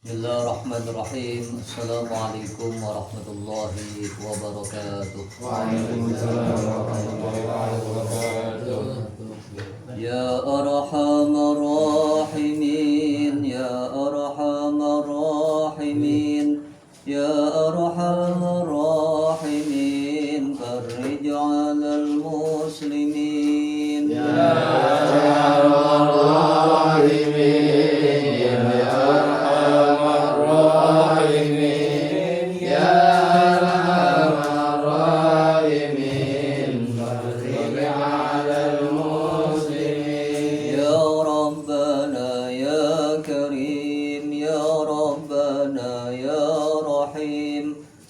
Bismillahirrahmanirrahim. Assalamualaikum warahmatullahi wabarakatuh. Waalaikumsalam warahmatullahi wabarakatuh. Ya arhamar rahimin, ya arhamar rahimin, ya arhamar rahimin, farij 'alal muslimin. Ya arhamar rahimin,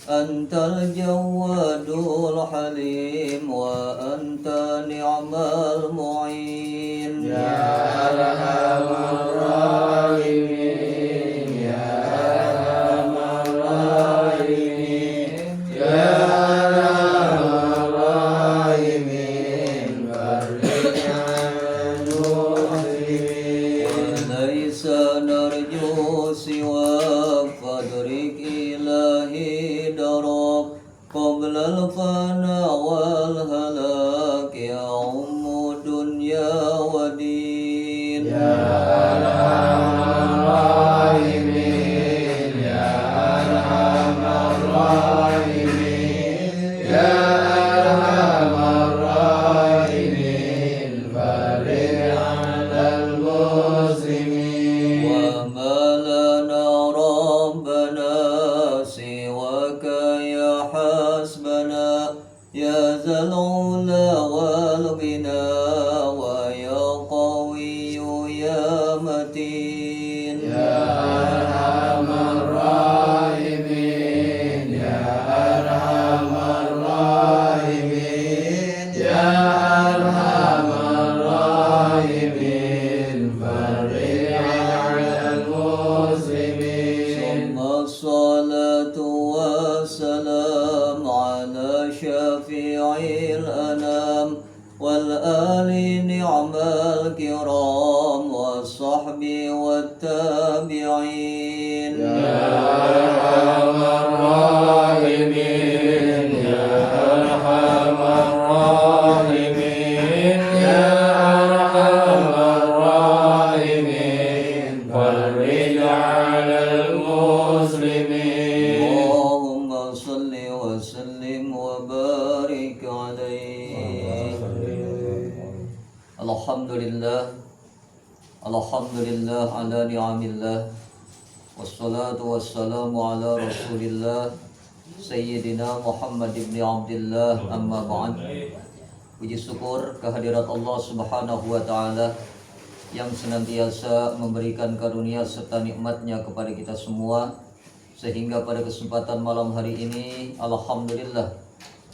Antal jawadul halim wa anta ni'mal mu'in. Ya arhamar rahimin, ya arhamar rahimin, ya arhamar rahimin, farij 'alal muslimin. Wa laysa narju siwa fadrik ilahi qabla al-fana wal halak ya ummu dunya wa din. Ya arhamar rahimin, ya arhamar rahimin, ya arhamar rahimin, farij 'alal muslimin. Wa ma lana rabbana siwaka ya hasbana ya zal ula wal ghina wa ya qawiyyu ya matin. Ya arhamar rahimin, ya arhamar rahimin, ya arhamar rahimin, farij 'alal muslimin. Summa salatu wassalam ala syafi'il anam wal ali ni'mal kiram was sahbi wat tabi'in. Ya arhamar rahimin, ya arhamar rahimin, ya arhamar rahimin, farij 'alal muslimin. Allahumma salli wa sallim wa barik alaihi. Alhamdulillah, alhamdulillah ala ni'amillah, wassalatu wassalamu ala rasulillah Sayyidina Muhammad ibn Abdillah, amma ba'd. Puji syukur kehadirat Allah subhanahu wa ta'ala yang senantiasa memberikan karunia serta nikmatnya kepada kita semua, sehingga pada kesempatan malam hari ini alhamdulillah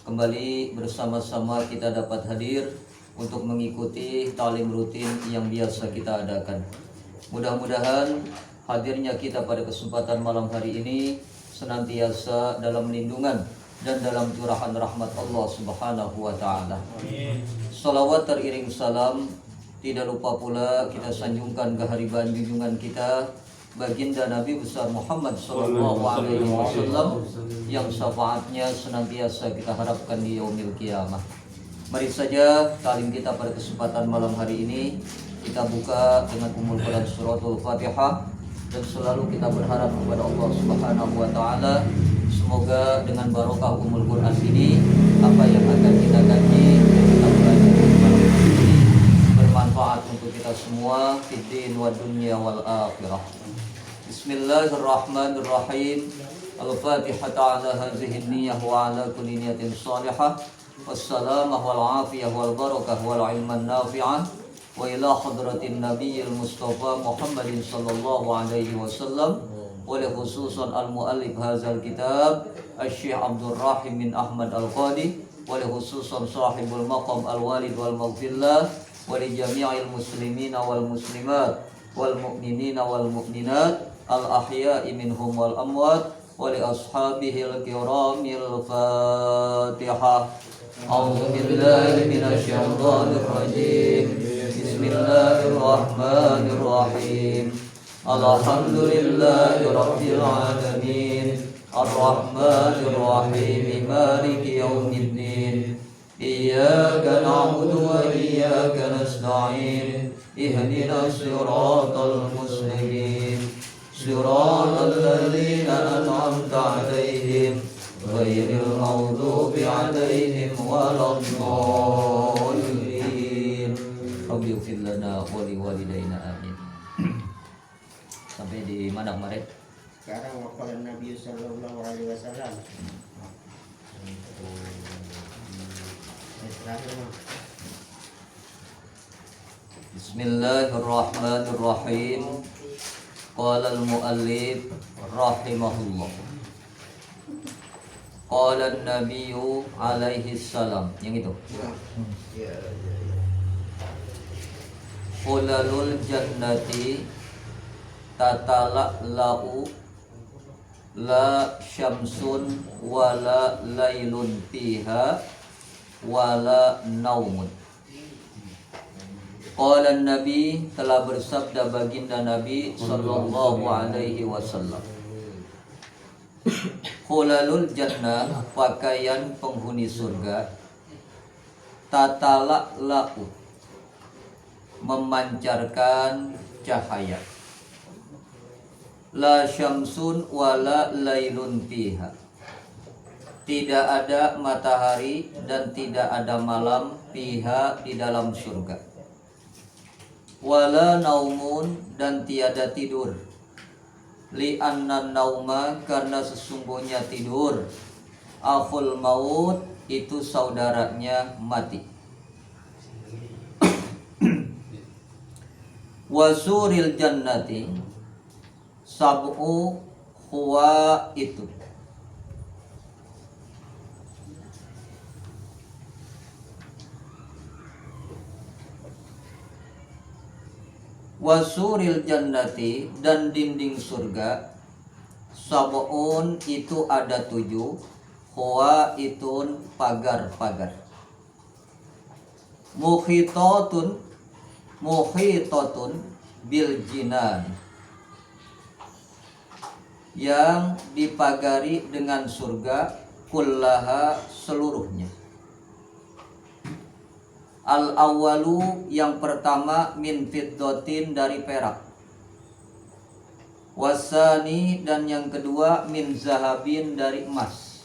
kembali bersama-sama kita dapat hadir untuk mengikuti talim rutin yang biasa kita adakan. Mudah-mudahan hadirnya kita pada kesempatan malam hari ini senantiasa dalam lindungan dan dalam curahan rahmat Allah subhanahu wa ta'ala. Salawat teriring salam tidak lupa pula kita sanjungkan kehariban junjungan kita baginda Nabi besar Muhammad sallallahu alaihi wasallam yang syafaatnya senantiasa kita harapkan di yaumil qiyamah. Mari saja talim kita pada kesempatan malam hari ini kita buka dengan Ummul Quran suratul Fatihah, dan selalu kita berharap kepada Allah subhanahu wa ta'ala semoga dengan barokah Ummul Quran ini apa yang akan kita kaji dan kita pelajari malam ini bermanfaat untuk kita semua fid din wa dunya wal akhirah. Bismillahirrahmanirrahim. Al-Fatihah ala hadhihi niyyah wa ala kulli niyatin salihah. Wassalamah wal afiyah wal barakah wal ilman nafi'ah wa ila hadratin nabiyil mustafa Muhammadin sallallahu alaihi wasallam wa li khususan al-muallif hadzal kitab Asy-Syaikh Abdul Rahim bin Ahmad Al-Qadi wa li khususan sahibul maqam al-walid wal maghfirlah wa li jami'il muslimina wal muslimat wal mu'minina wal mu'minat al-ahya'i minhum wal amwat wa li ashabihil kiramil Fatihah. A'udzu billahi minasy syaithanir rajim. Bismillahirrahmanirrahim. Alhamdulillahi Rabbil Alamin Ar-Rahmanir Rahim Maliki Yawmiddin Iyyaka na'budu wa iyyaka nasta'in Ihdinas siratal mustaqim Siratal ladzina an'amta 'alaihim ghairil maghdubi 'alaihim waladdallin. Rabbi ighfir lana wa liwalidayna amin. Sampai di mana kemarin? Sekarang waqala Nabi sallallahu alaihi wasallam. Terakhir mah. Bismillahirrahmanirrahim. Qala al-muallif rahimahullah. Qala an-nabiyyu alaihi salam. Yang itu. Ya. Hulalul jannati tatala'la'u la syamsun wala lailun fiha wala naumun. Qala Nabi, telah bersabda baginda Nabi sallallahu alaihi wasallam, hulalul jannah, pakaian penghuni surga, tatala'la'u, memancarkan cahaya, la syamsun wala lailun fiha, tidak ada matahari dan tidak ada malam fiha di dalam surga, wala naumun, dan tiada tidur, li anna nauma, karena sesungguhnya tidur, akhul maut, itu saudaranya mati. Wasuril jannati sab'u huwa itu. Wasuril jannati, dan dinding surga, sab'un, itu ada 7, huwa itun, pagar-pagar, muhitatun bil jinan, yang dipagari dengan surga, kullaha, seluruhnya. Al awalu, yang pertama, min fiddatin, dari perak, wasani, dan yang kedua, min zahabin, dari emas,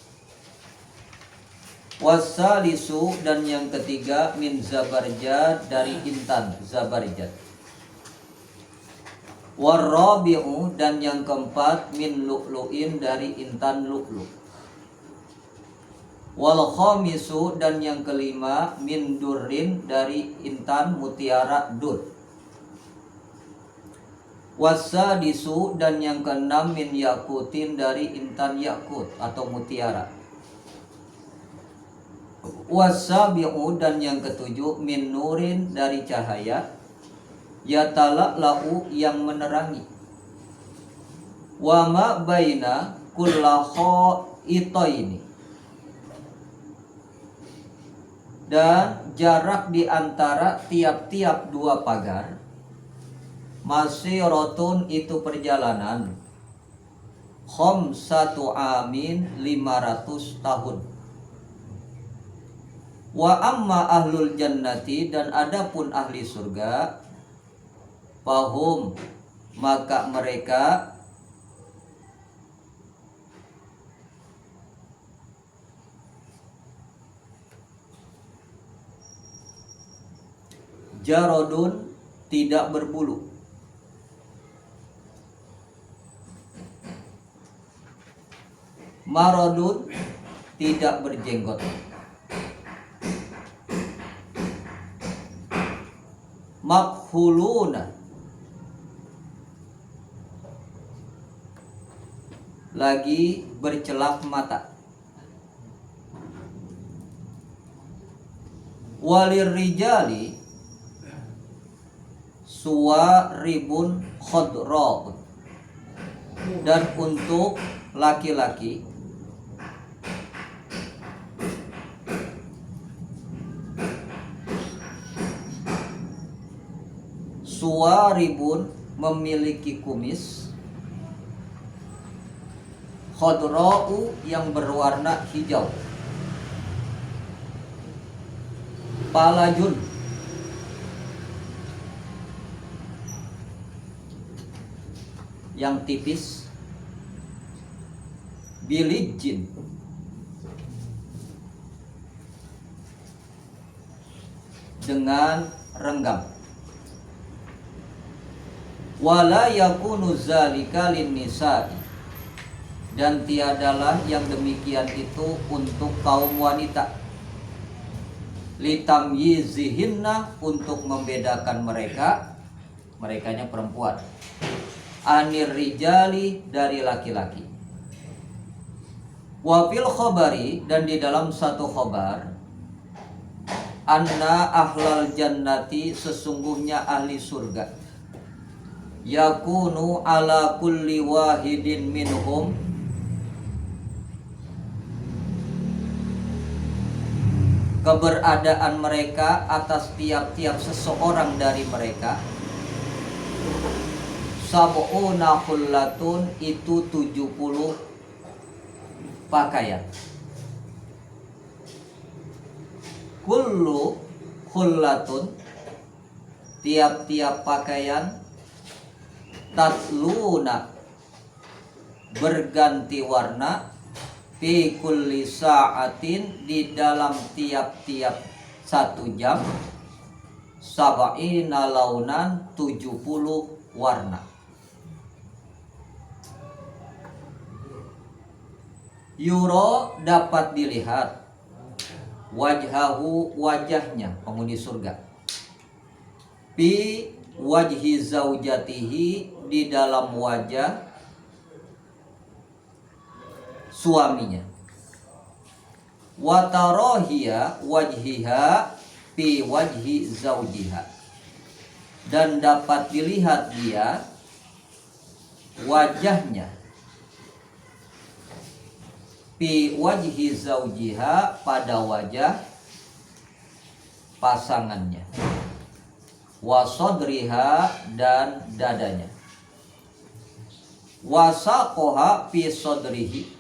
wasalisu, dan yang ketiga, min zabarjad, dari intan zabarjad, warrabi'u, dan yang keempat, min lu'lu'in, dari intan lu'lu', wal khamisu, dan yang kelima, min durrin, dari intan mutiara dur, wasadisu, dan yang keenam, min yakutin, dari intan yakut atau mutiara, wasabi'u, dan yang ketujuh, min nurin, dari cahaya, yatala'la'u, yang menerangi, wa ma baina kullakhaitaini, dan jarak di antara tiap-tiap dua pagar, masirotun, itu perjalanan, khamsatu amin, 500 tahun. Wa amma ahlul jannati, dan adapun ahli surga, fahum, maka mereka, jarodun, tidak berbulu, marodun, tidak berjenggot, makhuluna, lagi bercelak mata, walir rijali suwaribun khodra, dan untuk laki-laki suwaribun memiliki kumis khadra'u yang berwarna hijau, palajun yang tipis, bilijin dengan renggam. Wala yakunu zalika linnisa'i, dan tiadalah yang demikian itu untuk kaum wanita, litamyizihinna, untuk membedakan merekanya perempuan, anir rijali, dari laki-laki. Wa fil khabari, dan di dalam satu khabar, anna ahlal jannati, sesungguhnya ahli surga, yakunu ala kulli wahidin minhum, keberadaan mereka atas tiap-tiap seseorang dari mereka, sab'una khullatun, itu 70 pakaian. Kullu khullatun, tiap-tiap pakaian, tatluna, berganti warna, fi kulli sa'atin, di dalam tiap-tiap 1 jam, sab'ina launan, 70 warna. Yuro, dapat dilihat, wajhahu, wajahnya penghuni surga, fi wajhi zaujatihi, di dalam wajah suaminya, watarohiya wajhiha fi wajhi zaujiha, dan dapat dilihat dia wajahnya fi wajhi zaujiha, pada wajah pasangannya, wasodriha, dan dadanya, wasaqoha fi sodrihi,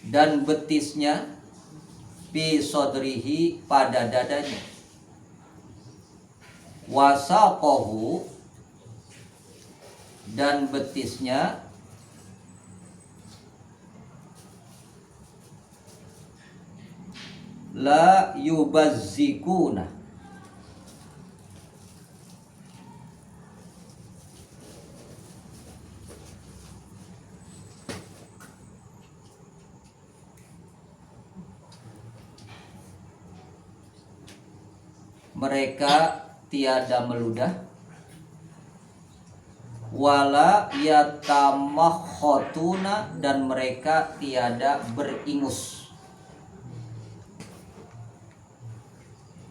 dan betisnya fi sodrihi, pada dadanya, wasaqohu, dan betisnya la yubazzikuna, mereka tiada meludah, wala yatamakhotuna, dan mereka tiada beringus,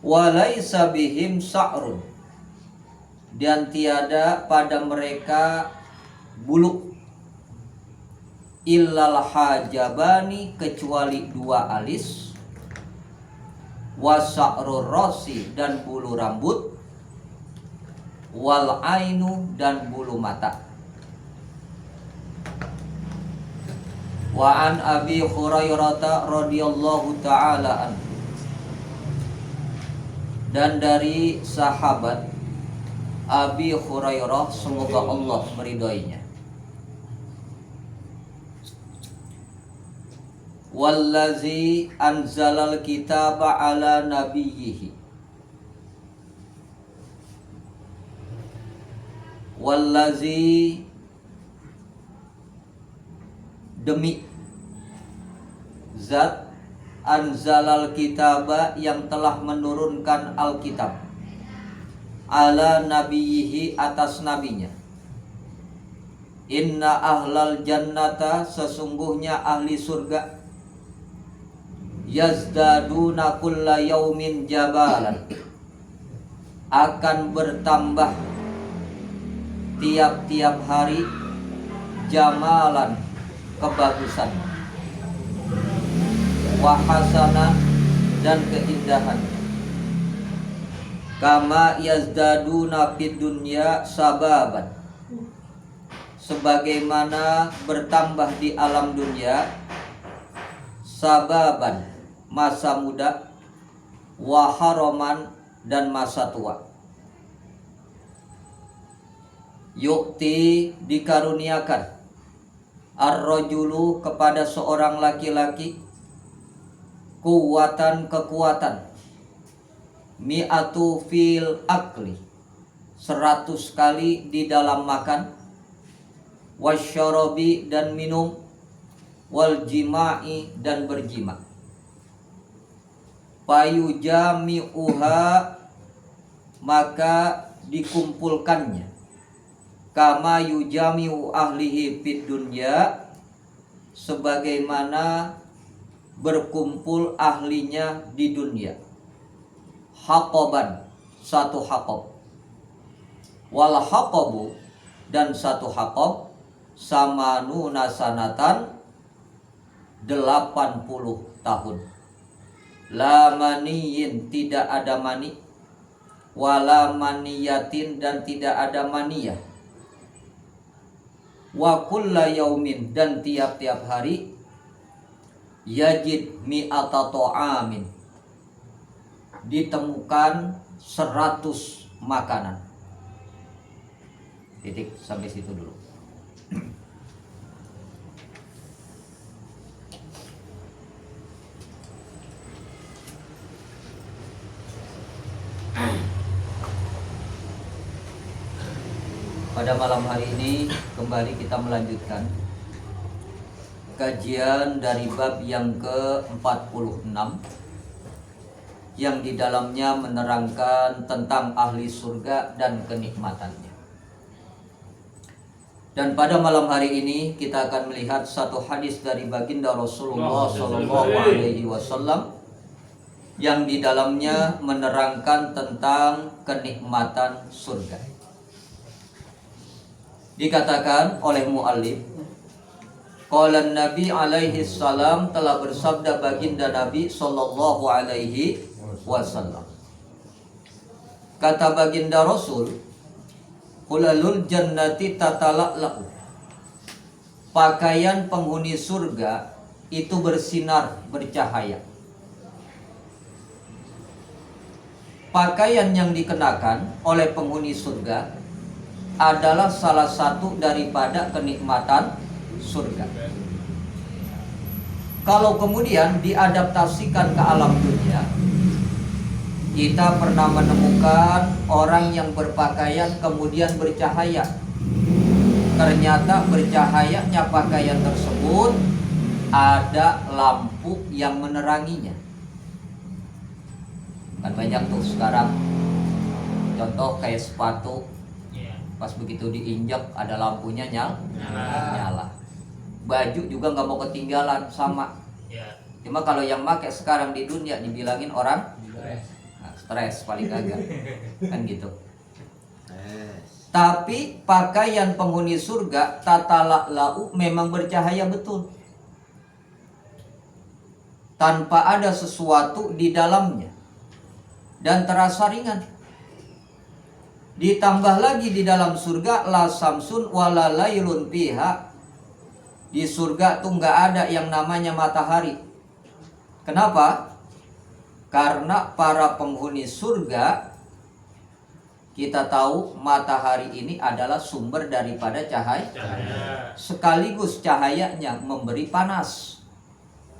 walaisa bihim sa'run, dan tiada pada mereka bulu, illal hajabani, kecuali 2 alis, wasa'rur rosi, dan bulu rambut, wal ainu, dan bulu mata. Wa an Abi Hurairah radhiyallahu ta'ala anhu, dan dari sahabat Abi Hurairah, semoga Allah meridhoinya, wallazi anzalal kitaba ala nabiyyihi, wallazi, demi zat, anzalal kitaba, yang telah menurunkan Alkitab, ala nabiyyihi, atas nabinya, inna ahlal jannata, sesungguhnya ahli surga, yazdaduna kulla yaumin jabalan, akan bertambah tiap-tiap hari jamalan, kebagusan, wahasanan, dan keindahan, kama yazdaduna fid dunya sababan, sebagaimana bertambah di alam dunia sababan, masa muda, wa haraman, dan masa tua. Yukti, dikaruniakan, ar-rajulu, kepada seorang laki-laki, kuwatan, kekuatan, mi'atu fil akli, 100 kali di dalam makan, wasyarabi, dan minum, wal jima'i, dan berjima. Fayujami'uha, maka dikumpulkannya, kama yujami'u ahlihi fid dunya, sebagaimana berkumpul ahlinya di dunia. Haqaban, 1 haqab. Wal haqabu, dan 1 haqab, samanuna sanatan, 80 tahun. La maniyin, tidak ada mani, wala maniyatin, dan tidak ada maniyah. Wa kulla yaumin, dan tiap-tiap hari, yajid mi'ata ta'amin, ditemukan 100 makanan. Titik, sampai situ dulu. Pada malam hari ini kembali kita melanjutkan kajian dari bab yang ke-46 yang di dalamnya menerangkan tentang ahli surga dan kenikmatannya. Dan pada malam hari ini kita akan melihat satu hadis dari baginda Rasulullah SAW yang di dalamnya menerangkan tentang kenikmatan surga. Dikatakan oleh muallif, qala Nabi alaihi salam, telah bersabda baginda Nabi sallallahu alaihi wasallam. Kata baginda Rasul, hulalul jannati tatala'la'u, pakaian penghuni surga itu bersinar, bercahaya. Pakaian yang dikenakan oleh penghuni surga adalah salah satu daripada kenikmatan surga. Kalau kemudian diadaptasikan ke alam dunia, kita pernah menemukan orang yang berpakaian kemudian bercahaya. Ternyata bercahayanya pakaian tersebut ada lampu yang meneranginya. Kan banyak tuh sekarang, contoh kayak sepatu, pas begitu diinjak ada lampunya nyala. Baju juga nggak mau ketinggalan, sama. Cuma kalau yang pakai sekarang di dunia dibilangin orang stres paling kagak, kan gitu. Tapi pakaian penghuni surga tatala'la'u memang bercahaya betul, tanpa ada sesuatu di dalamnya, dan terasa ringan. Ditambah lagi di dalam surga la samsun wala lailun fiha, di surga tuh nggak ada yang namanya matahari. Kenapa? Karena para penghuni surga, kita tahu matahari ini adalah sumber daripada cahaya. Sekaligus cahayanya memberi panas.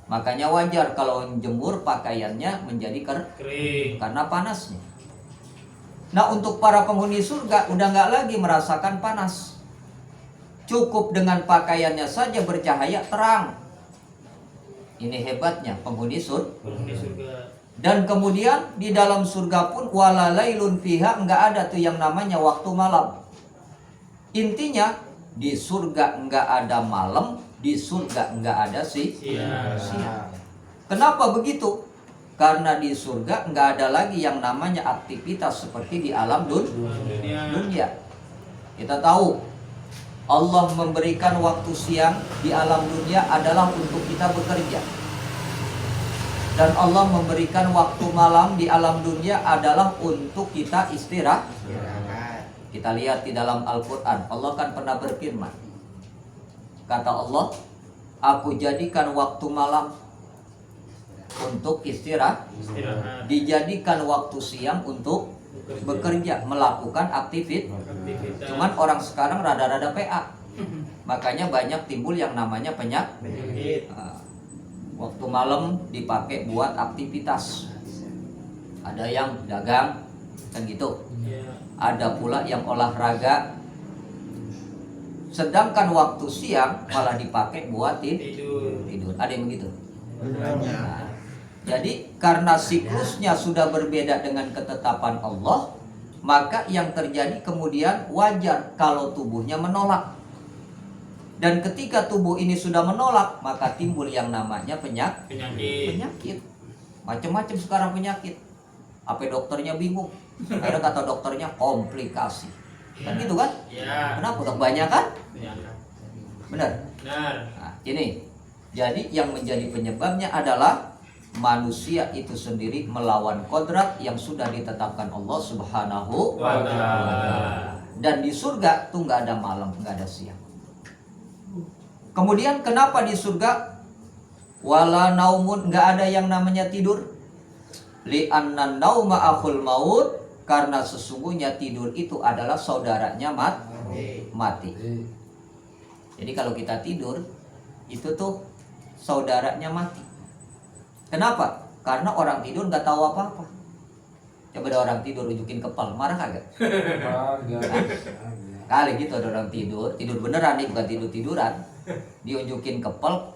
Makanya wajar kalau jemur pakaiannya menjadi kering karena panasnya. Nah, untuk para penghuni surga udah nggak lagi merasakan panas. Cukup dengan pakaiannya saja bercahaya terang. Ini hebatnya penghuni surga. Dan kemudian di dalam surga pun wala lailun fiha, nggak ada tuh yang namanya waktu malam. Intinya di surga nggak ada malam, di surga nggak ada siang. Kenapa begitu? Karena di surga nggak ada lagi yang namanya aktivitas seperti di alam dunia. Kita tahu Allah memberikan waktu siang di alam dunia adalah untuk kita bekerja. Dan Allah memberikan waktu malam di alam dunia adalah untuk kita istirahat. Kita lihat di dalam Al-Quran, Allah kan pernah berfirman. Kata Allah, aku jadikan waktu malam untuk istirahat, dijadikan waktu siang untuk bekerja, melakukan aktivitas. Cuman orang sekarang rada-rada PA, makanya banyak timbul yang namanya penyakit. Waktu malam dipakai buat aktivitas. Ada yang dagang, kan gitu. Ada pula yang olahraga. Sedangkan waktu siang malah dipakai buat tidur. Ada yang begitu. Nah, jadi karena siklusnya sudah berbeda dengan ketetapan Allah, maka yang terjadi kemudian wajar kalau tubuhnya menolak. Dan ketika tubuh ini sudah menolak, maka timbul yang namanya penyakit. Macam-macam sekarang penyakit. Apa dokternya bingung. Ada kata dokternya komplikasi. Kan gitu kan? Kenapa? Kebanyakan? Benar? Nah, ini. Jadi yang menjadi penyebabnya adalah manusia itu sendiri melawan kodrat yang sudah ditetapkan Allah Subhanahu wa Ta'ala. Dan di surga tuh nggak ada malam, nggak ada siang. Kemudian kenapa di surga wala naumun, nggak ada yang namanya tidur? Li'anna nauma akhul maut, karena sesungguhnya tidur itu adalah saudaranya mati. Jadi kalau kita tidur itu tuh saudaranya mati. Kenapa? Karena orang tidur nggak tahu apa-apa. Coba ada orang tidur unjukin kepal, marah kagak? Kali gitu ada orang tidur beneran nih, bukan tidur-tiduran. Diunjukin kepal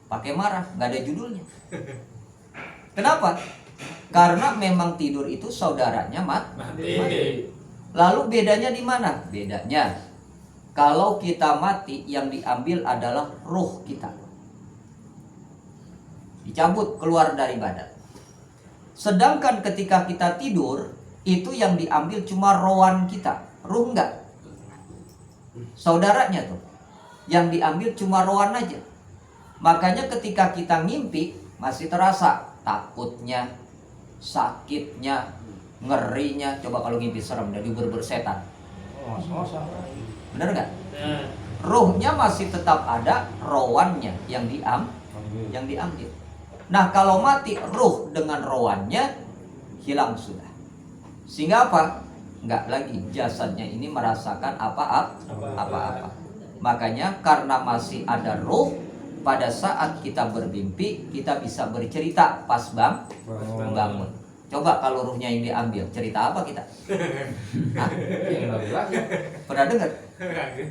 pakai marah, nggak ada judulnya. Kenapa? Karena memang tidur itu saudaranya mati. Lalu bedanya di mana? Bedanya kalau kita mati yang diambil adalah ruh kita. Dicabut keluar dari badan. Sedangkan ketika kita tidur, itu yang diambil cuma rohan kita, ruh enggak. Saudaranya tuh, yang diambil cuma rohan aja. Makanya ketika kita ngimpi, masih terasa takutnya, sakitnya, ngerinya. Coba kalau ngimpi serem, dari bersetan. Bener nggak? Ruhnya masih tetap ada, rohannya yang diambil. Nah kalau mati, ruh dengan rohannya hilang sudah. Sehingga apa? Nggak lagi jasadnya ini merasakan apa-apa. Makanya karena masih ada ruh, pada saat kita bermimpi, kita bisa bercerita pas bangun. Coba kalau ruhnya yang diambil, cerita apa kita? Hah? Pernah dengar?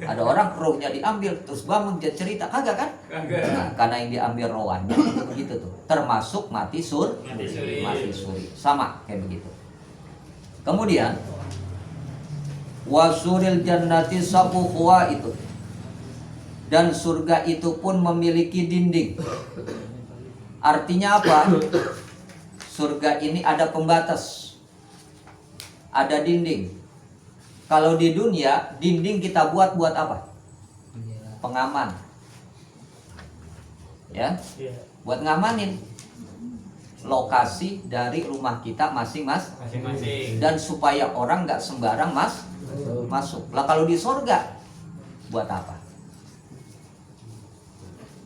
Ada orang ruhnya diambil, terus bangun dia cerita, kagak kan? Nah, karena yang diambil rohannya itu begitu tuh. Termasuk mati suri. Sama kayak begitu. Kemudian wasuril jannati sabuhwa itu. Dan surga itu pun memiliki dinding. Artinya apa? Surga ini ada pembatas, ada dinding. Kalau di dunia, dinding kita buat apa? Pengaman. Ya, buat ngamanin lokasi dari rumah kita masing-masing. Dan supaya orang nggak sembarang masuk. Lah kalau di surga, buat apa?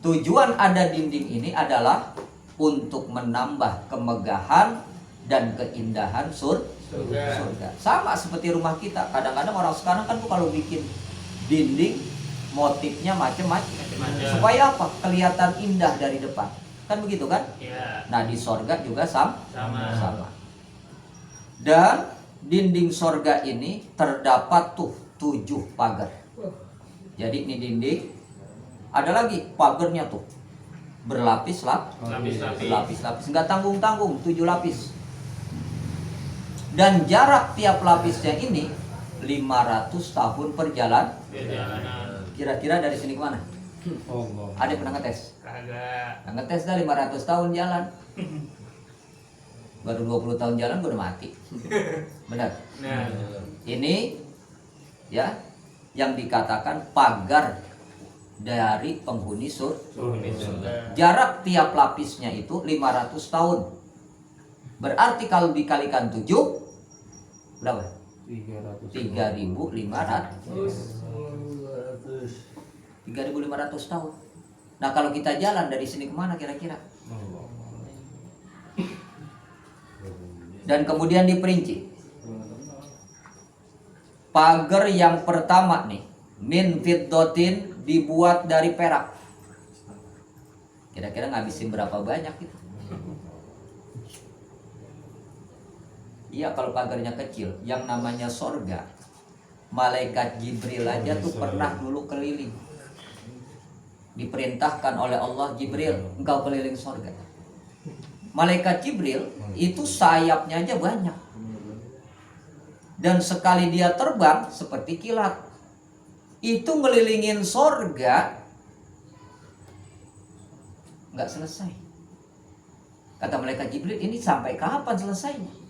Tujuan ada dinding ini adalah untuk menambah kemegahan dan keindahan surga. Sama seperti rumah kita. Kadang-kadang orang sekarang kan tuh kalau bikin dinding motifnya macam-macam. Supaya apa? Kelihatan indah dari depan. Kan begitu kan? Ya. Nah di surga juga sama. Dan dinding surga ini terdapat tuh 7 pagar. Jadi ini dinding. Ada lagi pagarnya tuh berlapis-lapis, nggak tanggung-tanggung, 7 lapis. Dan jarak tiap lapisnya ini 500 tahun perjalanan. Kira-kira dari sini kemana? Ada pernah ngetes? Kagak. Ngetes dah 500 tahun jalan. Baru 20 tahun jalan gue udah mati. Benar? Ini ya yang dikatakan pagar dari penghuni surga. Surga. Jarak tiap lapisnya itu 500 tahun. Berarti kalau dikalikan 7 berapa? 3.500 tahun. Nah kalau kita jalan dari sini kemana kira-kira? Dan kemudian diperinci. Pagar yang pertama nih, min fiddatin, dibuat dari perak. Kira-kira ngabisin berapa banyak itu? Iya kalau pagarnya kecil, yang namanya sorga, malaikat Jibril aja tuh pernah dulu keliling. Diperintahkan oleh Allah, Jibril, engkau keliling sorga. Malaikat Jibril itu sayapnya aja banyak. Dan sekali dia terbang seperti kilat. Itu ngelilingin sorga nggak selesai. Kata malaikat Jibril, ini sampai kapan selesainya?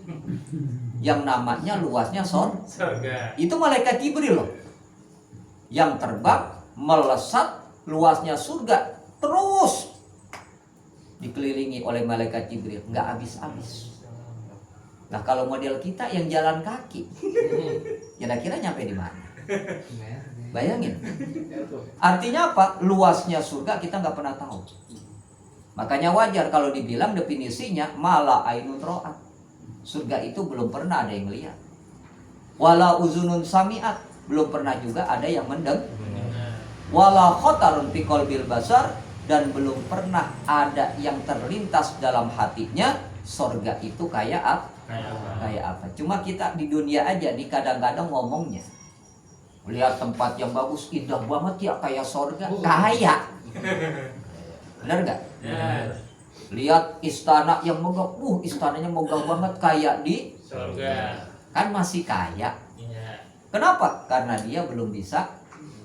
Yang namanya luasnya Surga. itu malaikat Jibril loh, yang terbang melesat luasnya surga, terus dikelilingi oleh malaikat Jibril, nggak habis-habis. Nah kalau model kita yang jalan kaki, kira-kira nyampe di mana? Bayangin. Artinya apa? Luasnya surga kita nggak pernah tahu. Makanya wajar kalau dibilang definisinya mala ainun ro'at. Surga itu belum pernah ada yang lihat. Wala uzunun sami'at, belum pernah juga ada yang mendeng. Wala khotarun fi qalbil basar, dan belum pernah ada yang terlintas dalam hatinya surga itu kayak apa. Cuma kita di dunia aja nih kadang-kadang ngomongnya, lihat tempat yang bagus, indah banget ya kayak surga, kaya. Benar nggak? Lihat istana yang megah, istananya megah banget kayak di Surga. kan masih kaya. Iya. Kenapa? Karena dia belum bisa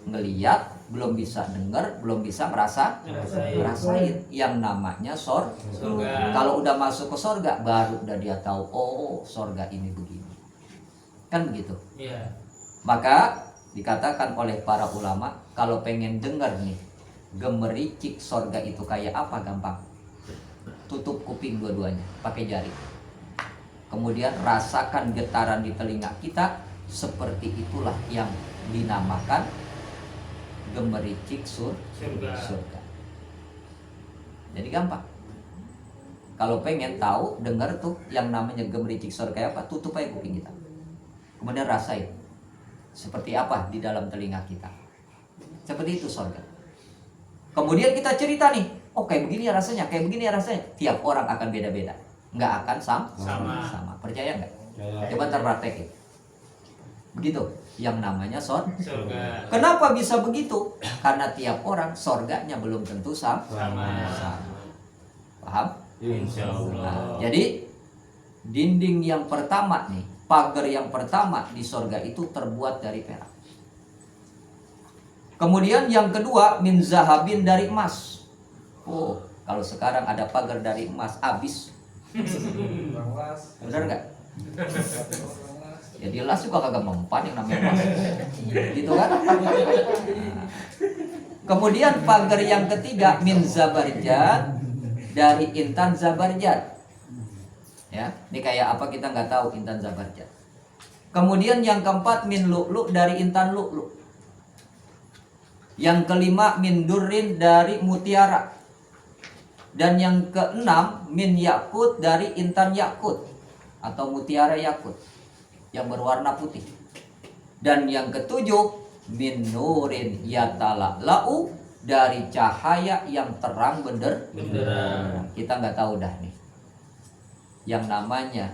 ngeliat, belum bisa dengar, belum bisa ngerasain yang namanya Surga. Kalau udah masuk ke surga, baru udah dia tahu, oh surga ini begini. Kan begitu. Iya. Maka dikatakan oleh para ulama, kalau pengen dengar nih gemericik surga itu kayak apa, gampang. Tutup kuping dua-duanya pakai jari. Kemudian rasakan getaran di telinga kita, seperti itulah yang dinamakan gemericik surga. Jadi gampang. Kalau pengen tahu, dengar tuh yang namanya gemericik surga kayak apa, tutup aja kuping kita. Kemudian rasain seperti apa di dalam telinga kita. Seperti itu surga. Kemudian kita cerita nih, oh kayak begini ya rasanya, kayak begini ya rasanya. Tiap orang akan beda-beda, nggak akan sama. Percaya nggak? Coba ntar praktekin. Begitu yang namanya Surga. Kenapa bisa begitu? Karena tiap orang surganya belum tentu sama. Paham? Insya Allah. Nah, jadi dinding yang pertama nih, pagar yang pertama di surga itu terbuat dari perak. Kemudian yang kedua min zahabin, dari emas. Oh, kalau sekarang ada pagar dari emas habis. Benar nggak? Ya las juga kagak mempan yang namanya emas. Gitu kan? Kemudian pagar yang ketiga min zabarjad, dari intan zabarjad. Ya, ini kayak apa kita nggak tahu intan zabarjad. Kemudian yang keempat min lu'lu, dari intan lu'lu. Yang kelima min durrin, dari mutiara. Dan yang keenam min yakut, dari intan yakut atau mutiara yakut yang berwarna putih. Dan yang ketujuh min nurin yatala'la'u, dari cahaya yang terang benderang. Kita nggak tahu dah nih yang namanya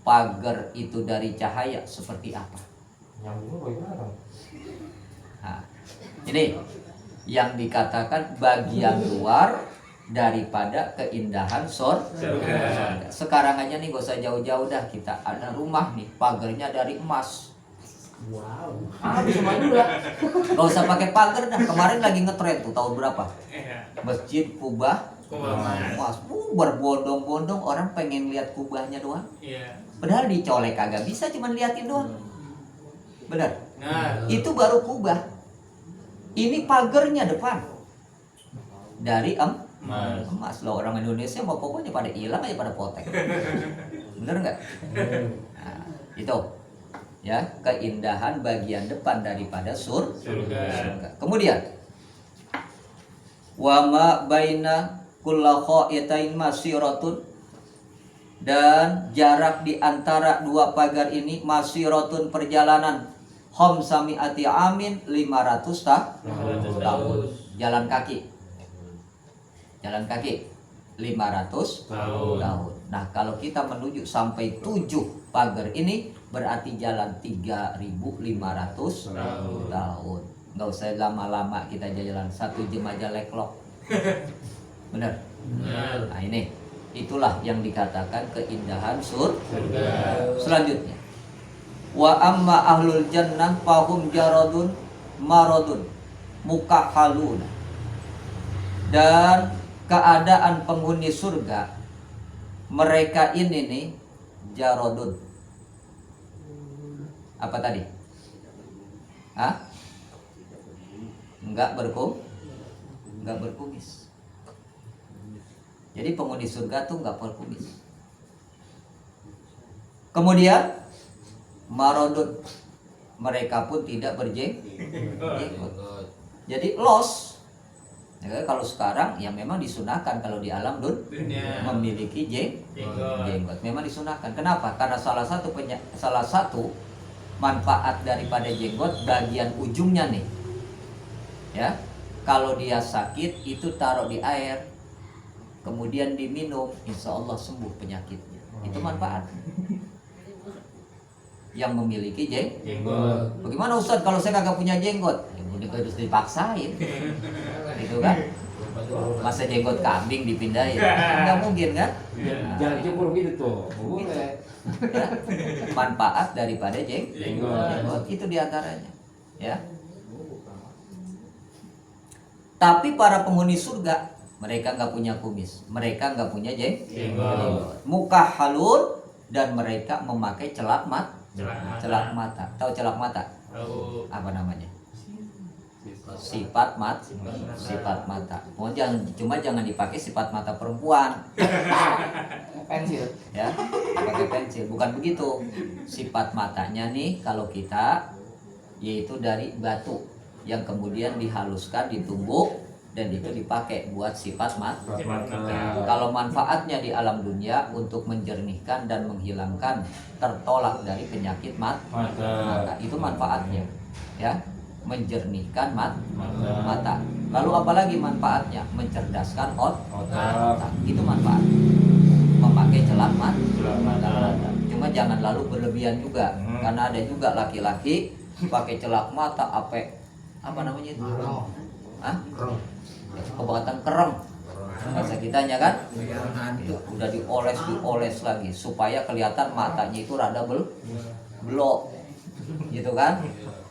pagar itu dari cahaya seperti apa. Nah, ini yang dikatakan bagian luar daripada keindahan surga. Sekarang aja nih gak usah jauh-jauh dah, kita ada rumah nih pagarnya dari emas. Wow. Cuma juga gak usah pakai pagar dah. Kemarin lagi ngetren tuh tahun berapa? Masjid Kubah emas. Berbondong-bondong orang pengen lihat kubahnya doang. Padahal dicolek kagak bisa, cuman liatin doang. Benar? Nah, Itu baru kubah. Ini pagernya depan dari Mas. emas. Loh, orang Indonesia mau pokoknya pada hilang aja pada potek. Bener nggak? Nah, itu ya keindahan bagian depan daripada surga. Kemudian wama baina kulla khaitain masiratun, dan jarak di antara dua pagar ini masiratun perjalanan khamsami'ati amin 500 tahun. Jalan kaki 500 tahun. Nah, kalau kita menuju sampai 7 pagar ini berarti jalan 3.500 tahun. Nggak usah lama-lama kita jalan, 1 jam aja leklok. Bener? Nah, ini itulah yang dikatakan keindahan surga. Selanjutnya, wa amma ahlul jannah fahum jaradun maradun mukahhaluna, dan keadaan penghuni surga mereka ini nih jarodun. Apa tadi? Enggak berkumis. Jadi penghuni surga tuh enggak berkumis. Kemudian marodun, mereka pun tidak berjenggot. Jadi los. Ya, kalau sekarang ya memang disunahkan kalau di alam dunia memiliki jenggot. Memang disunahkan. Kenapa? Karena salah satu manfaat daripada jenggot bagian ujungnya nih. Ya. Kalau dia sakit itu taruh di air, kemudian diminum, insya Allah sembuh penyakitnya. Itu manfaat. Yang memiliki jenggot. Bagaimana Ustaz kalau saya kagak punya jenggot? Ya udah harus dipaksain. Gitu kan? Masa jenggot kambing dipindahin? Enggak mungkin kan? Jangan jempol gitu tuh. Boleh. Ya, manfaat daripada jenggot itu diantaranya. Ya. Tapi para penghuni surga mereka nggak punya kumis, mereka nggak punya jenggot. Muka halun, dan mereka memakai celak mata. Tahu celak mata? Apa namanya? Sifat mata. Cuma jangan dipakai sifat mata perempuan. Pensil. Ya, pakai pensil. Bukan begitu. Sifat matanya nih kalau kita yaitu dari batu yang kemudian dihaluskan, ditumbuk, dan itu dipakai buat sifat mata. Kalau manfaatnya di alam dunia untuk menjernihkan dan menghilangkan tertolak dari penyakit mata, itu manfaatnya, ya, menjernihkan mata. Lalu apalagi manfaatnya? Mencerdaskan otak. Itu manfaat. Memakai celak mata. Cuma jangan lalu berlebihan juga, karena ada juga laki-laki pakai celak mata apa namanya itu? Pengobatan kereng. Bahasa kitanya kan? Ya, udah dioles lagi supaya kelihatan matanya itu rada belok. Gitu kan?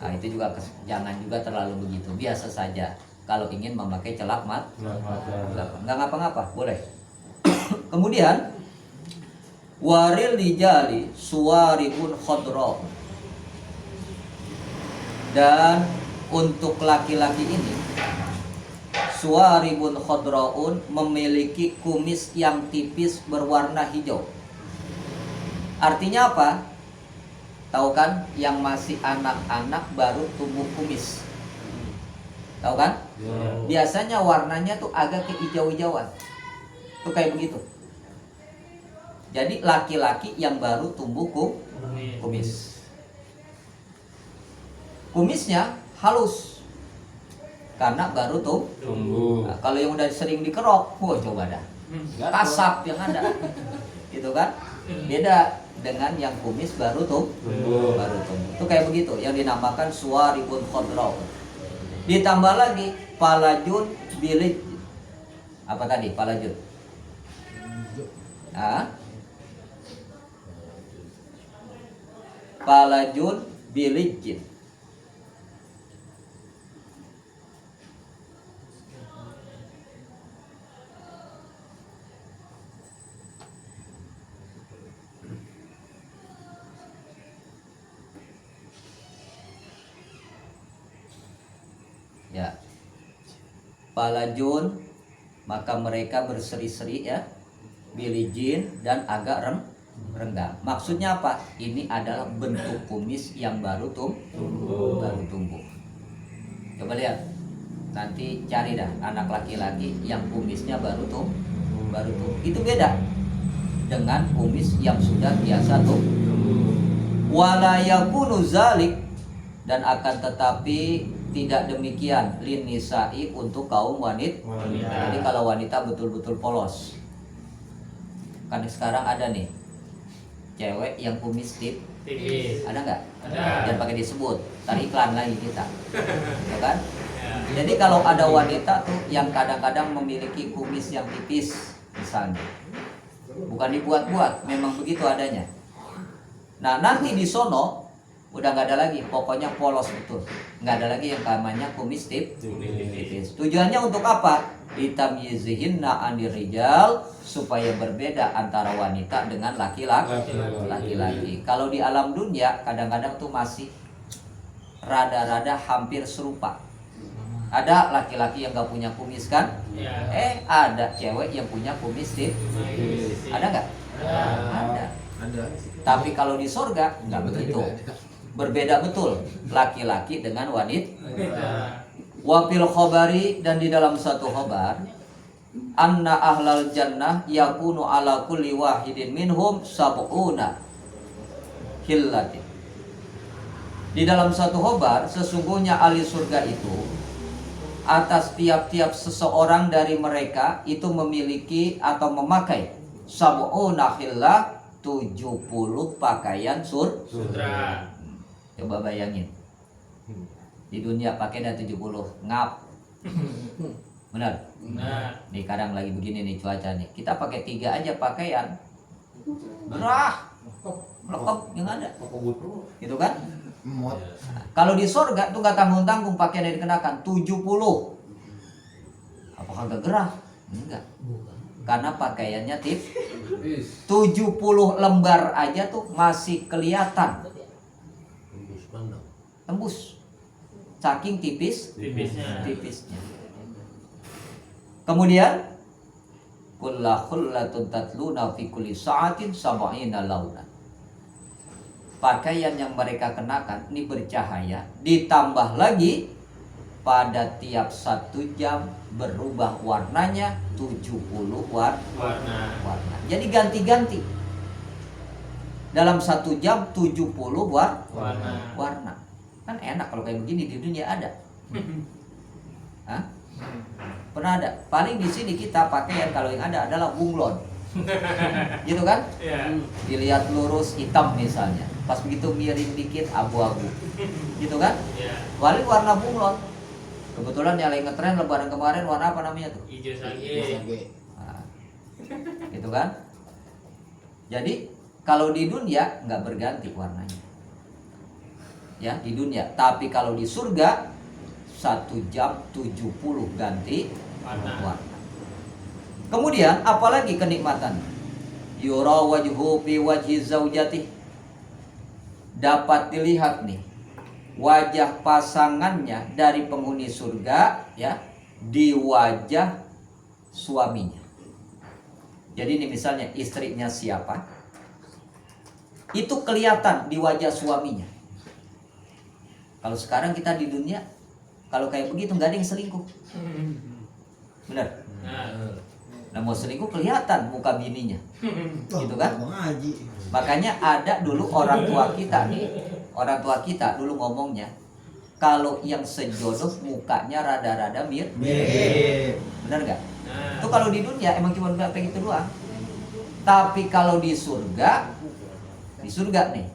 Nah, itu juga jangan juga terlalu begitu. Biasa saja kalau ingin memakai celak mata. Enggak ngapa-ngapa, boleh. Kemudian waril dijali suwaribun khodra, dan untuk laki-laki ini suwaribun khodraun, memiliki kumis yang tipis berwarna hijau. Artinya apa? Tahu kan, yang masih anak-anak baru tumbuh kumis. Tahu kan? Biasanya warnanya tuh agak kehijau-hijauan. Tuh kayak begitu. Jadi laki-laki yang baru tumbuh kumis. Kumisnya halus karena baru tumbuh. Nah, kalau yang udah sering dikerok, coba dah, kasap yang ada, gitu kan? Beda dengan yang kumis baru tumbuh. Itu kayak begitu, yang dinamakan suwaribun khodra. Ditambah lagi palajun bilik. Apa tadi palajun? Palajun bilijin. Ya. Balajun, maka mereka berseri-seri ya, bilijin dan agak renggang. Maksudnya apa? Ini adalah bentuk kumis yang baru tumbuh. Coba lihat, nanti cari dah anak laki-laki yang kumisnya baru tumbuh. Itu beda dengan kumis yang sudah biasa tumbuh. Wala yakunu zalik, dan akan tetapi tidak demikian lin nisa'i untuk kaum wanita. Jadi kalau wanita betul-betul polos. Kan sekarang ada nih cewek yang kumis tipis. ada nggak? Ada. Jangan pakai disebut, tarik iklan lagi kita, ya kan? Jadi kalau ada wanita tuh yang kadang-kadang memiliki kumis yang tipis misalnya, bukan dibuat-buat, memang begitu adanya. Nah nanti di sono udah nggak ada lagi, pokoknya polos betul, nggak ada lagi yang namanya kumis tipis. Tujuannya untuk apa? Litamyizihinna anir rijal, supaya berbeda antara wanita dengan laki-laki. Kalau di alam dunia kadang-kadang tuh masih rada-rada hampir serupa. Ada laki-laki yang nggak punya kumis kan? Ya. Ada cewek yang punya kumis tipis. Ada nggak? Ada. Tapi kalau di surga nggak begitu. Berbeda betul laki-laki dengan wanita. Wafil khobari, dan di dalam satu khobar, anna ahlal jannah yakunu ala kulli wahidin minhum sab'una hillatin. Di dalam satu khobar, sesungguhnya ahli surga itu atas tiap-tiap seseorang dari mereka itu memiliki atau memakai sab'una hillah, 70 pakaian Sutra. Coba bayangin, di dunia pakai dah 70 ngap. Benar? Nah. Nih kadang lagi begini nih cuaca nih, kita pakai 3 aja pakaian gerah melekep yang ada, gitu kan? Nah, kalau di surga tuh nggak tanggung-tanggung pakaian yang dikenakan 70. Apakah gak gerah? Enggak, karena pakaiannya 70 lembar aja tuh masih kelihatan tembus, saking tipisnya. Kemudian kullahullatun tatluna fi kulli sa'atin sab'ina launa. Pakaian yang mereka kenakan ini bercahaya, ditambah lagi pada tiap 1 jam berubah warnanya 70 warna. Jadi ganti-ganti. Dalam 1 jam 70 warna. Kan enak kalau kayak begini, di dunia ada. Hah? Pernah ada? Paling di sini kita pakaian kalau yang ada adalah bunglon. Gitu kan? Ya. Dilihat lurus hitam misalnya, pas begitu miring dikit abu-abu. Gitu kan? Ya. Paling warna bunglon. Kebetulan yang lagi ngetren lebaran kemarin warna apa namanya tuh? Hijau sage. Nah, gitu kan? Jadi kalau di dunia nggak berganti warnanya. Ya, di dunia. Tapi kalau di surga 1 jam 70 ganti warna. Kemudian apalagi kenikmatan? Yura wajhu fi wajhi zaujati. Dapat dilihat nih wajah pasangannya dari penghuni surga ya di wajah suaminya. Jadi ini misalnya istrinya siapa? Itu kelihatan di wajah suaminya. Kalau sekarang kita di dunia, kalau kayak begitu nggak ada yang selingkuh, benar? Nah mau selingkuh kelihatan muka bininya, gitu kan? Makanya ada dulu orang tua kita dulu ngomongnya, kalau yang sejodoh mukanya rada-rada mirip, benar nggak? Itu kalau di dunia emang cuma kayak gitu doang. Tapi kalau di surga nih,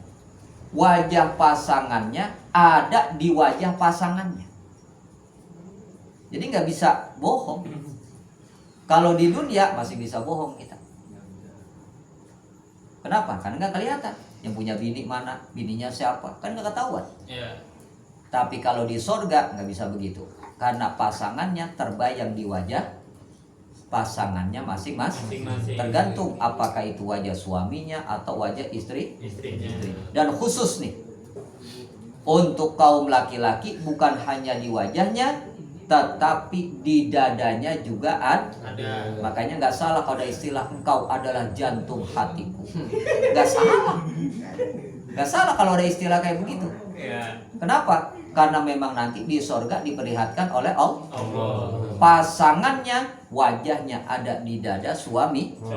wajah pasangannya ada di wajah pasangannya. Jadi nggak bisa bohong. Kalau di dunia masih bisa bohong kita. Kenapa? Karena nggak kelihatan. Yang punya bini mana, bininya siapa, kan nggak ketahuan. Ya. Tapi kalau di surga nggak bisa begitu. Karena pasangannya terbayang di wajah pasangannya masing-masing. Tergantung apakah itu wajah suaminya atau wajah istrinya. Dan khusus nih, untuk kaum laki-laki bukan hanya di wajahnya, tetapi di dadanya juga Ada. Makanya nggak salah kalau ada istilah engkau adalah jantung hatiku. Nggak salah. Nggak salah kalau ada istilah kayak begitu. Ya. Kenapa? Karena memang nanti di sorga diperlihatkan oleh Allah. Allah. Pasangannya, wajahnya ada di dada suaminya.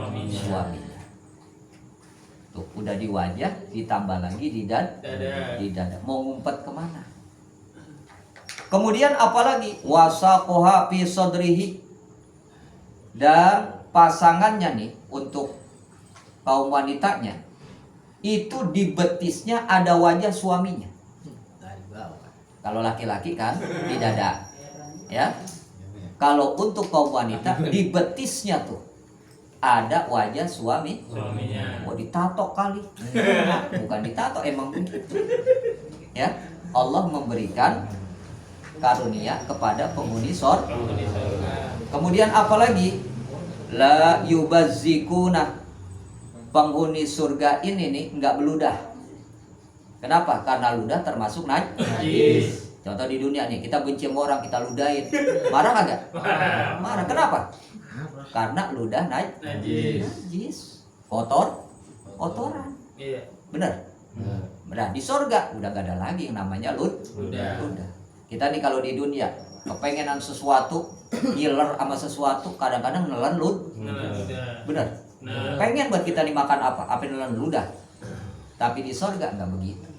Tuh, udah di wajah, ditambah lagi di dada. Mau ngumpet kemana? Kemudian apalagi wasaqoha fi sadrihi, dan pasangannya nih untuk kaum wanitanya itu di betisnya ada wajah suaminya. Kalau laki-laki kan di dada, ya. Kalau untuk kaum wanita di betisnya tuh ada wajah Suaminya. Mau ditato kali? Bukan ditato, emang begitu. Ya, Allah memberikan karunia kepada penghuni surga. Kemudian apalagi la yubazzikuna, penghuni surga ini nih nggak beludah. Kenapa? Karena ludah termasuk najis. Contoh di dunia nih, kita benci sama orang, kita ludahin, marah kagak? Marah. Kenapa? Karena ludah najis, kotoran. Iya. Bener? Benar. Di surga udah gak ada lagi yang namanya ludah. Kita nih kalau di dunia kepengenan sesuatu, ngiler sama sesuatu, kadang-kadang nelen bener. Pengen buat kita nih makan apa nelen ludah. Tapi di surga nggak begitu.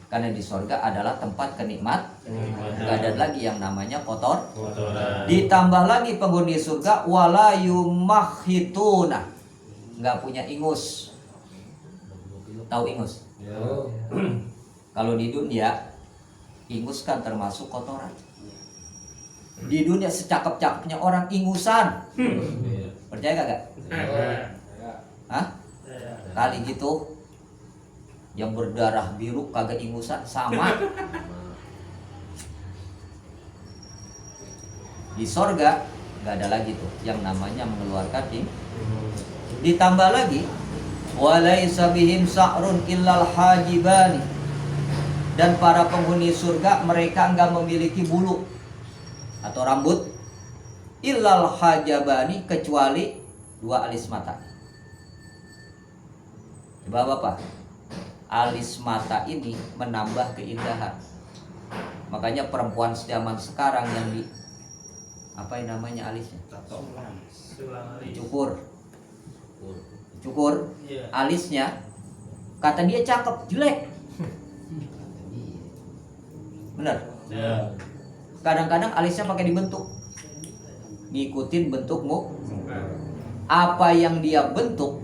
Karena di surga adalah tempat kenikmat, nggak ada lagi yang namanya kotoran. Ditambah lagi penghuni surga wala yumahituna, nggak punya ingus. Tahu ingus? Kalau di dunia ingus kan termasuk kotoran. Di dunia secakep-cakepnya orang ingusan. Percaya kagak? Hah? Kali gitu yang berdarah biru kagak ingusan sama. Di sorga nggak ada lagi tuh yang namanya mengeluarkan Ditambah lagi walaisa bihim sa'run illal hajibani, dan para penghuni surga mereka enggak memiliki bulu atau rambut illal hajabani, kecuali dua alis mata. Coba Bapak, alis mata ini menambah keindahan. Makanya perempuan zaman sekarang yang di apa yang namanya alisnya? Cukur alisnya, kata dia cakep, jelek. Bener? Kadang-kadang alisnya pakai dibentuk, ngikutin bentukmu. Apa yang dia bentuk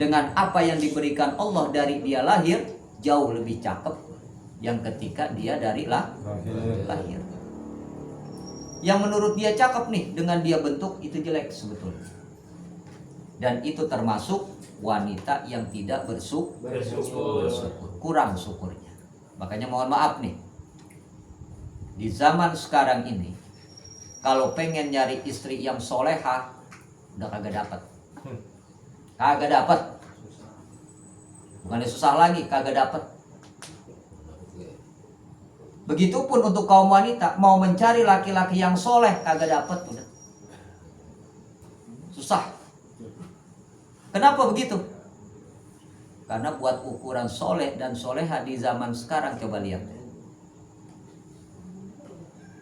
dengan apa yang diberikan Allah dari dia lahir jauh lebih cakep yang ketika dia dari lahir. Yang menurut dia cakep nih dengan dia bentuk itu jelek sebetulnya. Dan itu termasuk wanita yang tidak bersyukur. Kurang syukurnya. Makanya mohon maaf nih, di zaman sekarang ini kalau pengen nyari istri yang solehah udah kagak dapat. Kagak dapat. Bukannya susah lagi, kagak dapat. Begitupun untuk kaum wanita, mau mencari laki-laki yang soleh kagak dapat, udah susah. Kenapa begitu? Karena buat ukuran soleh dan soleha di zaman sekarang, coba lihat.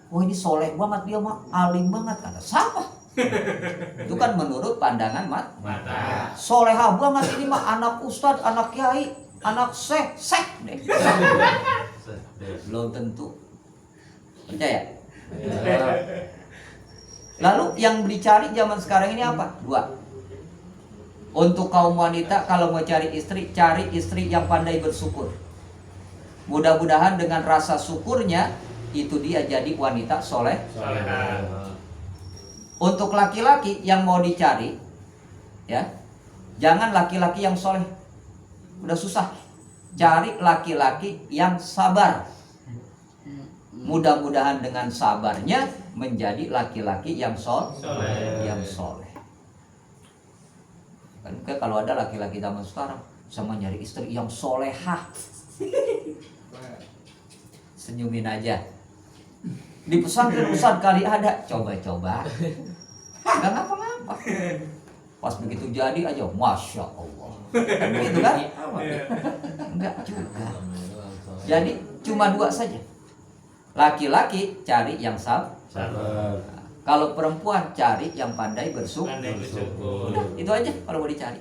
Wah ini soleh banget, dia mah alim banget, kata siapa? Itu kan menurut pandangan mata. Soleha banget ini mah anak ustadz, anak kiai, anak syekh deh. Belum tentu. Percaya? Lalu yang dicari zaman sekarang ini apa? Dua. Untuk kaum wanita kalau mau cari istri yang pandai bersyukur. Mudah-mudahan dengan rasa syukurnya itu dia jadi wanita soleh. Untuk laki-laki yang mau dicari, ya, jangan laki-laki yang soleh, udah susah. Cari laki-laki yang sabar. Mudah-mudahan dengan sabarnya menjadi laki-laki yang soleh. Kan kalau ada laki-laki zaman sekarang sama nyari istri yang solehah, senyumin aja. Di pesantren Ustaz kali ada, coba-coba. Enggak ngapa-ngapa. Pas begitu jadi aja, Masya Allah. Kan begitu kan? Enggak juga. Jadi cuma dua saja. Laki-laki cari yang sabar. Kalau perempuan cari yang pandai bersyukur. Udah, itu aja kalau mau dicari.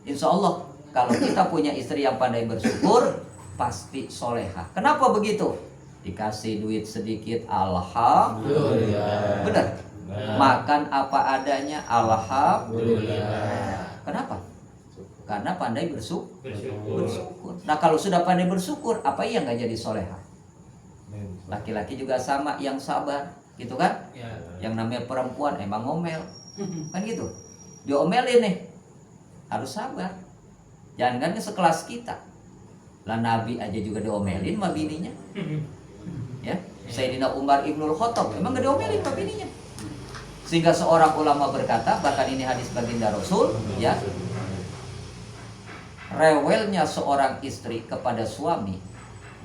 Insya Allah kalau kita punya istri yang pandai bersyukur, pasti soleha. Kenapa begitu? Dikasih duit sedikit, alhamdulillah. Benar. Makan apa adanya, alhamdulillah. Kenapa? Karena pandai bersyukur. Nah kalau sudah pandai bersyukur, apa yang nggak jadi soleha? Laki-laki juga sama, yang sabar, gitu kan? Yang namanya perempuan emang ngomel, kan gitu. Diomelin nih, harus sabar. Jangan kan sekelas kita. Lah Nabi aja juga diomelin sama bininya. Ya, Sayyidina Umar Ibnul Khattab emang gak diomelin sama bininya. Sehingga seorang ulama berkata, bahkan ini hadis baginda Rasul, ya, rewelnya seorang istri kepada suami,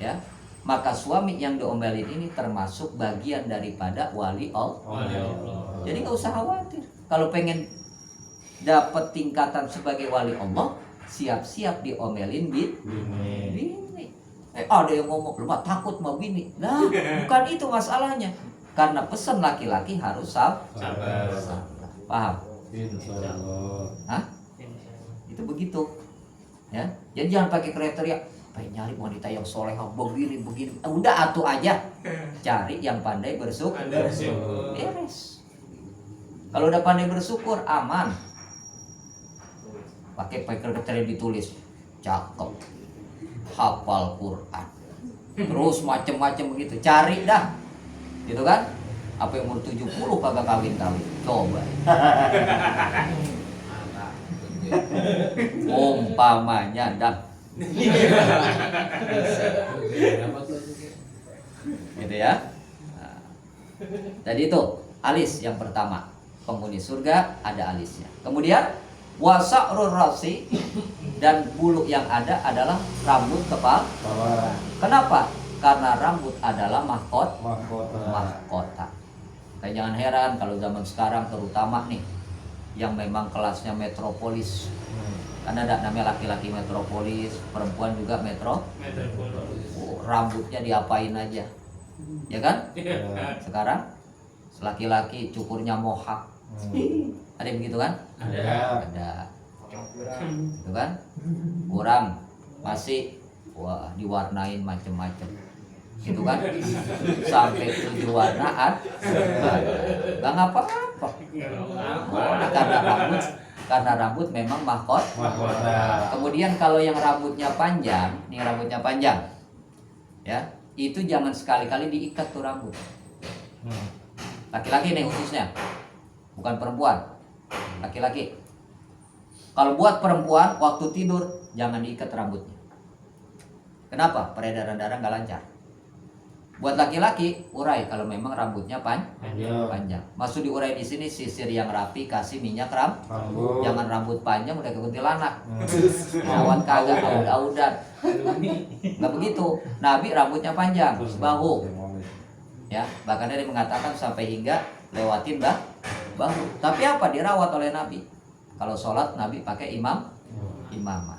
ya, maka suami yang diomelin ini termasuk bagian daripada wali Allah. Jadi nggak usah khawatir. Kalau pengen dapat tingkatan sebagai wali Allah, siap-siap diomelin bini. Ada yang ngomong, lu mah takut sama bini. Nah, bukan itu masalahnya. Karena pesan laki-laki harus sabar. Paham? Hah? Itu begitu. Ya. Jadi jangan pakai kriteria, pengen nyari wanita yang solehah begini. Udah atuh aja. Cari yang pandai bersyukur. Beres. Kalau udah pandai bersyukur, aman. Pakai kriteria ditulis, cakep, hafal Quran, terus macem-macem begitu. Cari dah. Gitu kan? Apa yang umur 70 kagak kawin-kawin. Coba. Umpamanya dah. Gitu ya. Nah, jadi itu alis yang pertama. Penghuni surga ada alisnya. Kemudian wasa'rul rasi, dan bulu yang ada adalah rambut kepala. Kenapa? Karena rambut adalah mahkota. Dan jangan heran kalau zaman sekarang terutama nih yang memang kelasnya metropolis. Karena ada namanya laki-laki metropolis, perempuan juga metropolis. Rambutnya diapain aja. Ya kan? Sekarang laki-laki cukurnya mohak. Ada yang begitu kan? Ada. Itu kan? Kurang masih diwarnain macem-macem. Gitu kan? Sampai 7 warnaan. Gak ngapa-ngapa. Karena rambut memang mahkota. Kemudian kalau yang rambutnya panjang, nih rambutnya panjang. Ya, itu jangan sekali-kali diikat tuh rambut. Laki-laki nih khususnya. Bukan perempuan. Laki-laki. Kalau buat perempuan waktu tidur jangan diikat rambutnya. Kenapa? Peredaran darah nggak lancar. Buat laki-laki, urai kalau memang rambutnya panjang. Maksud diurai di sini sisir yang rapi, kasih minyak rambut. Jangan rambut panjang udah kekuntilanak. Lawan kagak aud-audan. Nggak begitu. Nabi rambutnya panjang, bahu. Ya, bahkan dia mengatakan sampai hingga lewatin bahu. Tapi apa dirawat oleh Nabi? Kalau sholat Nabi pakai imamah.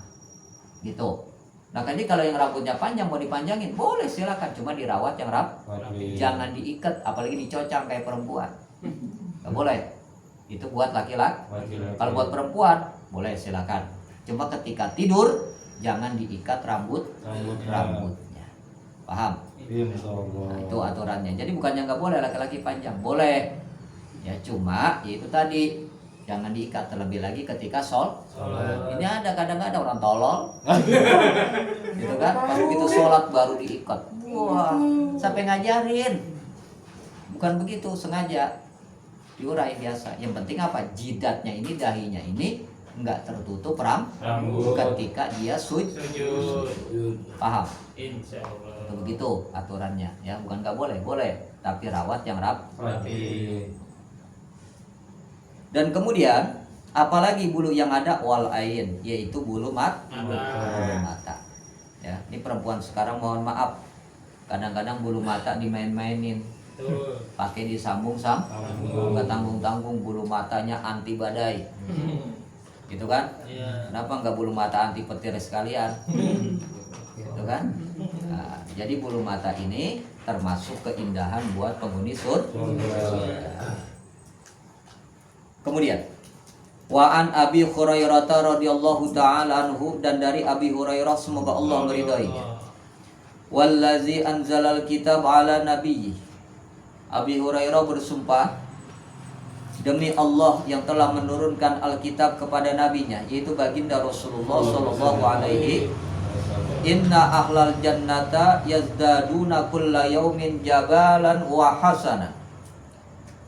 Gitu. Nah, jadi kalau yang rambutnya panjang mau dipanjangin, boleh silakan, cuma dirawat yang rapi. Jangan diikat, apalagi dicocang kayak perempuan. Nggak boleh. Itu buat laki-laki. Kalau buat perempuan, boleh silakan. Cuma ketika tidur, jangan diikat rambutnya. Paham? Nah, itu aturannya. Jadi bukannya nggak boleh laki-laki panjang, boleh. Ya cuma, itu tadi. Jangan diikat, terlebih lagi ketika sholat. Ini ada kadang-kadang orang tolol. Gitu kan? Pas begitu sholat baru diikat. Wah, sampai ngajarin. Bukan begitu, sengaja diurai biasa. Yang penting apa? Jidatnya ini, dahinya ini enggak tertutup rambut ketika dia sujud. Paham? Insyaallah. Itu begitu aturannya. Ya, bukan enggak boleh, boleh, tapi rawat yang rapi. Dan kemudian apalagi bulu yang ada wal ain, yaitu bulu mata. Ya, ini perempuan sekarang mohon maaf, kadang-kadang bulu mata dimain-mainin. Betul. pakai disambung nggak tanggung-tanggung, bulu matanya anti badai, gitu kan? Iya. Kenapa nggak bulu mata anti petir sekalian? Gitu kan? Nah, jadi bulu mata ini termasuk keindahan buat penghuni surga. Kemudian wa an Abi Hurairah radhiyallahu taala anhu, dan dari Abi Hurairah semoga Allah meridainya, wallazi anzalal kitab ala nabiyyi, Abi Hurairah bersumpah demi Allah yang telah menurunkan Alkitab kepada nabinya, yaitu baginda Rasulullah sallallahu alaihi, inna ahlal jannata yazdaduna kulla yaumin jabalan wa hasanan,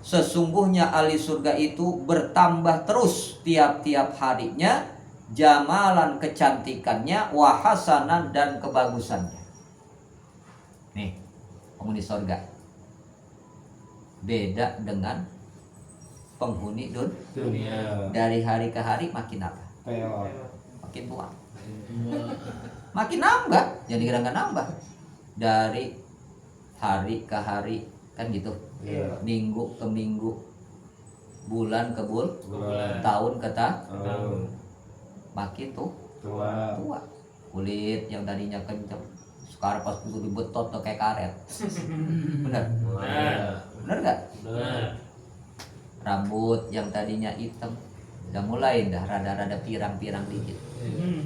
sesungguhnya ahli surga itu bertambah terus tiap-tiap harinya, jamalan kecantikannya, wa hasanan dan kebagusannya. Nih, penghuni surga beda dengan penghuni Dunia. dari hari ke hari makin apa? Peor. Makin tua. Makin nambah, jadi kira nggak nambah. Dari hari ke hari kan gitu. Iya. Minggu ke minggu, bulan ke Bulan. tahun ke Tahun. makin tuh Tua. tua. Kulit yang tadinya kencang sekarang pas butuh dibetot tuh kayak karet. Bener? Benar. Bener nggak? Benar. Rambut yang tadinya hitam udah mulai dah rada-rada pirang-pirang dikit.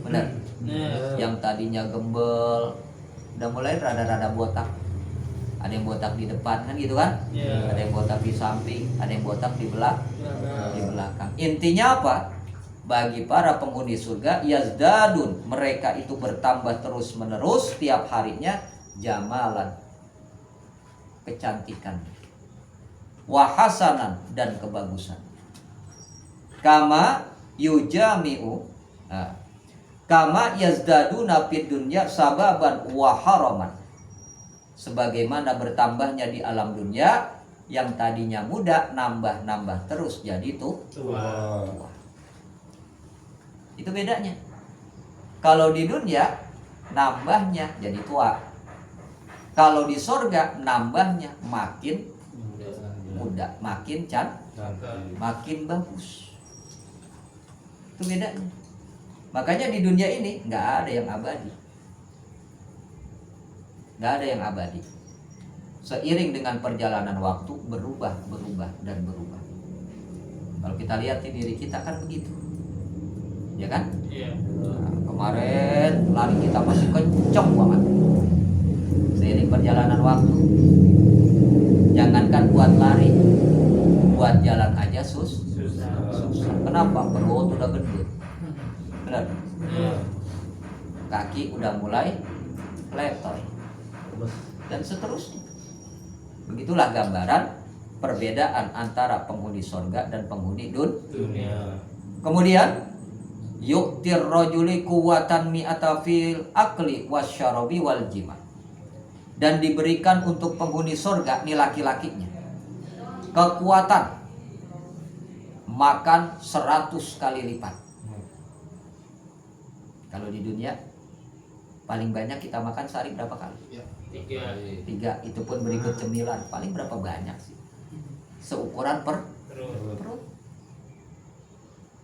Bener? Benar. Yang tadinya gembel udah mulai rada-rada botak. Ada yang botak di depan kan gitu kan? Iya. Ada yang botak di samping, ada yang botak di belakang. Intinya apa? Bagi para penghuni surga, yazdadun, mereka itu bertambah terus menerus tiap harinya, jamalan, kecantikan, wahasanan dan kebagusan. Kama yujami'u, kama yazdaduna fid dunya sababan wa haraman, sebagaimana bertambahnya di alam dunia, yang tadinya muda nambah terus jadi tua. Itu bedanya. Kalau di dunia nambahnya jadi tua. Kalau di sorga nambahnya makin muda, makin makin bagus. Itu bedanya. Makanya di dunia ini nggak ada yang abadi. Nggak ada yang abadi. Seiring dengan perjalanan waktu berubah dan berubah. Kalau kita lihat di diri kita kan begitu, ya kan? Iya. Nah, kemarin lari kita masih kenceng banget. Seiring perjalanan waktu, jangankan buat lari, buat jalan aja susah. Kenapa? Perut udah gendut, benar? Iya. Kaki udah mulai letoy, dan seterusnya. Begitulah gambaran perbedaan antara penghuni sorga dan penghuni Dunia. Kemudian yu'tir rajuli quwwatan mi'ata fil akli wasyarabi wal jima, dan diberikan untuk penghuni sorga, nih laki-lakinya, kekuatan makan 100 kali lipat. Kalau di dunia paling banyak kita makan sehari berapa kali? 3, itu pun berikut cemilan. Paling berapa banyak sih? Seukuran Terus. perut.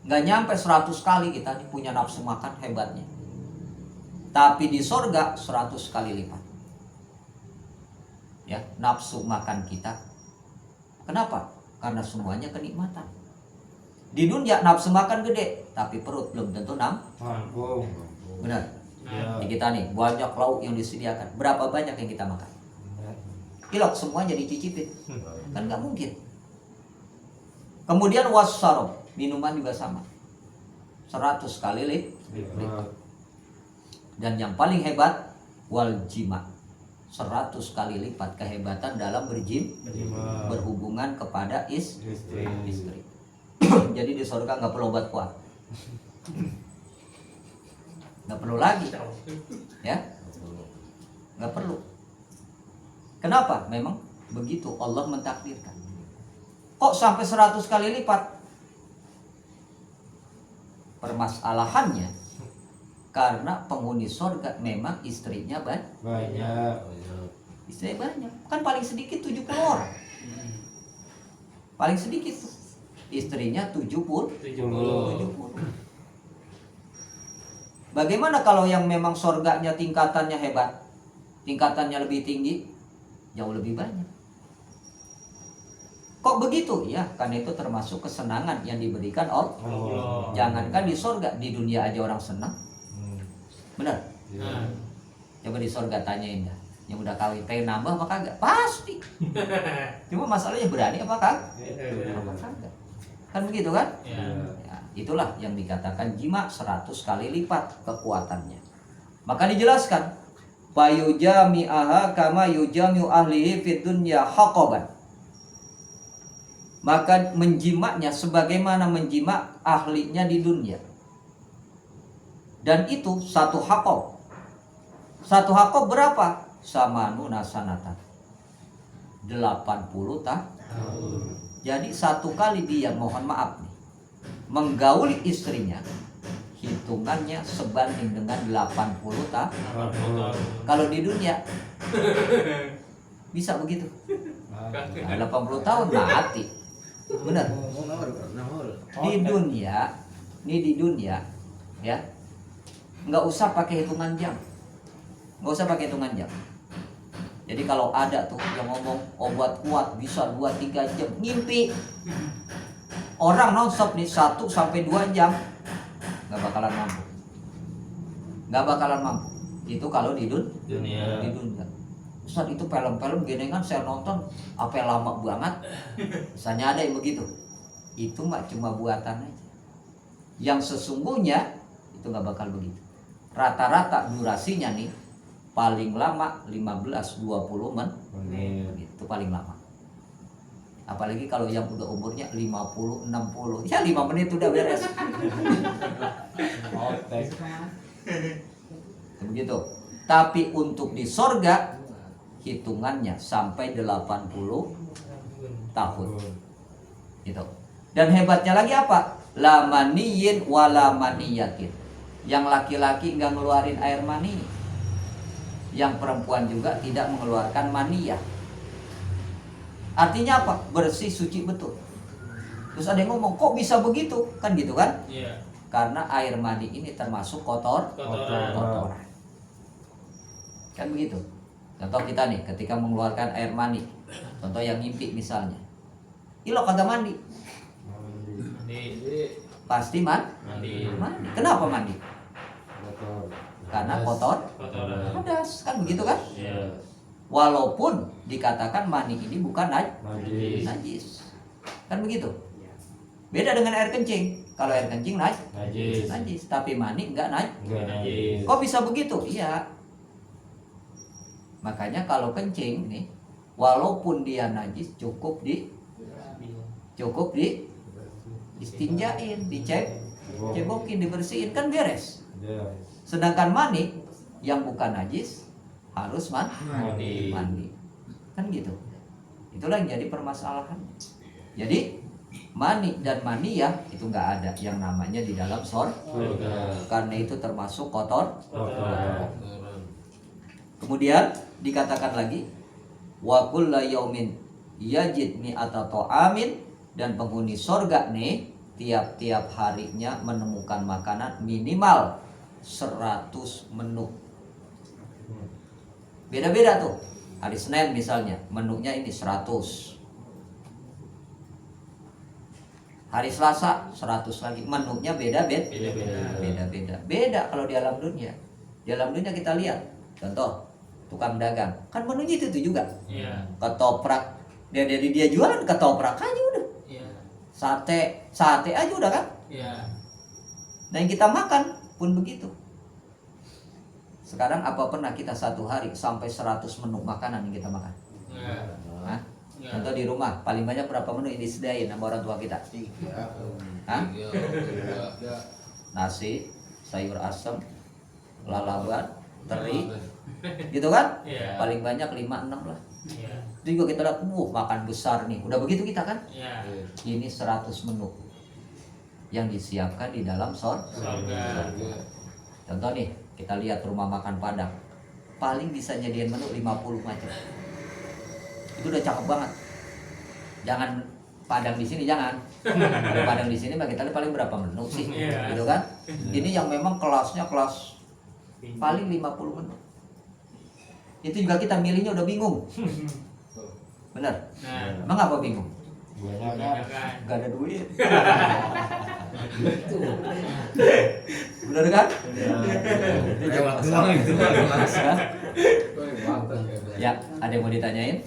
Nggak nyampe 100 kali kita nih punya nafsu makan hebatnya. Tapi di sorga 100 kali lipat. Ya, nafsu makan kita. Kenapa? Karena semuanya kenikmatan. Di dunia nafsu makan gede, tapi perut belum tentu Mampu. benar. Nah. Di kita nih banyak lauk yang disediakan. Berapa banyak yang kita makan? Kilok semuanya dicicipin. Kan nggak mungkin. Kemudian wassarab, minuman juga sama. 100 kali lipat. Dan yang paling hebat wal jima, 100 kali lipat kehebatan dalam berhubungan kepada istri. Jadi di surga nggak perlu obat kuat, nggak perlu lagi, ya, nggak perlu. Kenapa? Memang begitu Allah mentakdirkan. Kok sampai 100 kali lipat? Permasalahannya karena penghuni surga memang istrinya Banyak. Istrinya banyak. Kan paling sedikit 70 orang. Paling sedikit tuh. Istrinya 70. 70. Bagaimana kalau yang memang surganya tingkatannya hebat? Tingkatannya lebih tinggi? Jauh lebih banyak. Kok begitu? Ya, karena itu termasuk kesenangan yang diberikan Allah. Jangankan di surga, di dunia aja orang senang. Benar? Coba di surga tanyain dah. Yang udah kawin pengen nambah apa kagak? Pasti. Cuma masalahnya berani apa kagak? Apa kagak? Kan begitu kan? Ya, itulah yang dikatakan jima 100 kali lipat kekuatannya. Maka dijelaskan, fayujami'aha kama yujami'u ahlihi fid dunya haqaban. Maka menjimaknya sebagaimana menjimak ahlinya di dunia. Dan itu satu haqab. Satu haqab berapa? Samanu nasanatan 80 tahun. Jadi satu kali dia, mohon maaf nih, menggauli istrinya, hitungannya sebanding dengan 80 tahun. Kalau di dunia bisa begitu. Nah, 80 tahun mati. Benar. Di dunia, ini di dunia ya, nggak usah pakai hitungan jam. Nggak usah pakai hitungan jam. Jadi kalau ada tuh yang ngomong obat kuat bisa 2-3 jam, ngimpi. Orang nonstop nih 1 sampai 2 jam nggak bakalan mampu. Nggak bakalan mampu. Itu kalau di dunia. Di dunia. Ustaz, itu film-film gini kan saya nonton apa lama banget. Misalnya ada yang begitu. Itu mah cuma buatan aja. Yang sesungguhnya itu nggak bakal begitu. Rata-rata durasinya nih paling lama 15-20 menit. Itu paling lama. Apalagi kalau yang udah umurnya 50-60. Ya 5 menit udah beres. Begitu. Tapi untuk di sorga hitungannya sampai 80 tahun. Gitu. Dan hebatnya lagi apa? La maniyin wala maniyatin. Yang laki-laki nggak ngeluarin air mani. Yang perempuan juga tidak mengeluarkan maniyah. Artinya apa? Bersih, suci, betul. Terus ada yang ngomong, kok bisa begitu? Kan gitu kan? Iya. Karena air mani ini termasuk kotoran. Kan begitu. Contoh kita nih, ketika mengeluarkan air mani, contoh yang ngimpi misalnya, ilo kagak mandi, pasti mandi. Kenapa mandi? Karena kotor, hadas, kan begitu kan? Walaupun dikatakan mani ini bukan najis, kan begitu? Beda dengan air kencing. Kalau air kencing najis, tapi mani enggak najis. Kok bisa begitu? Iya. Makanya kalau kencing nih, walaupun dia najis cukup istinjain, dicebokin, dibersihin kan beres. Sedangkan mani yang bukan najis harus mandi. Kan gitu. Itulah yang jadi permasalahan. Jadi mani dan maniyah itu nggak ada yang namanya di dalam surga. Karena itu termasuk kotor. Kemudian dikatakan lagi wa kullu yaumin yajid mi'ata ta'amin, dan penghuni surga nih tiap-tiap harinya menemukan makanan minimal 100 menu. Beda-beda tuh. Hari Senin misalnya menunya ini 100. Hari Selasa 100 lagi, menunya beda-beda. Beda kalau di alam dunia. Di alam dunia kita lihat, contoh tukang dagang, kan menunya itu juga. Ketoprak, dia jualan ketoprak aja udah. Sate aja udah kan. Nah yang kita makan pun begitu. Sekarang apa pernah kita satu hari sampai 100 menu makanan yang kita makan? Hah? Contoh di rumah paling banyak berapa menu yang disediain sama orang tua kita? 3. Hah? Nasi, sayur asem, lalaban, teri, gitu kan? Paling banyak 5-6 lah. Itu juga kita lihat, makan besar nih. Udah begitu kita kan? Ini 100 menu yang disiapkan di dalam surga. Contoh nih, kita lihat rumah makan Padang, paling bisa jadiin menu 50 macam. Itu udah cakep banget. Jangan padang di sini, jangan. Kalau padang di sini mah kita paling berapa menu sih, gitu kan? Ini yang memang kelasnya kelas paling 50 menu. Itu juga kita milihnya udah bingung. Bener? Emang apa bingung? Gak ada duit. Bener kan? Ya, ada yang mau ditanyain?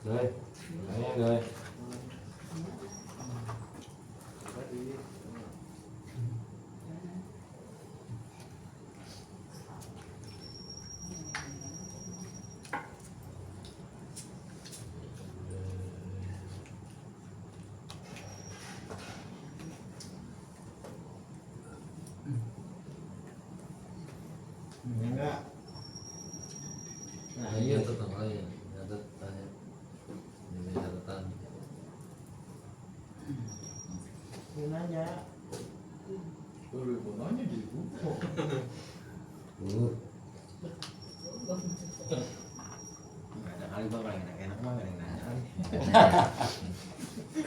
Rồi, rồi. Enggak. Nah, iya tetap aja. Ada tanya. Ini catatan. Ini aja.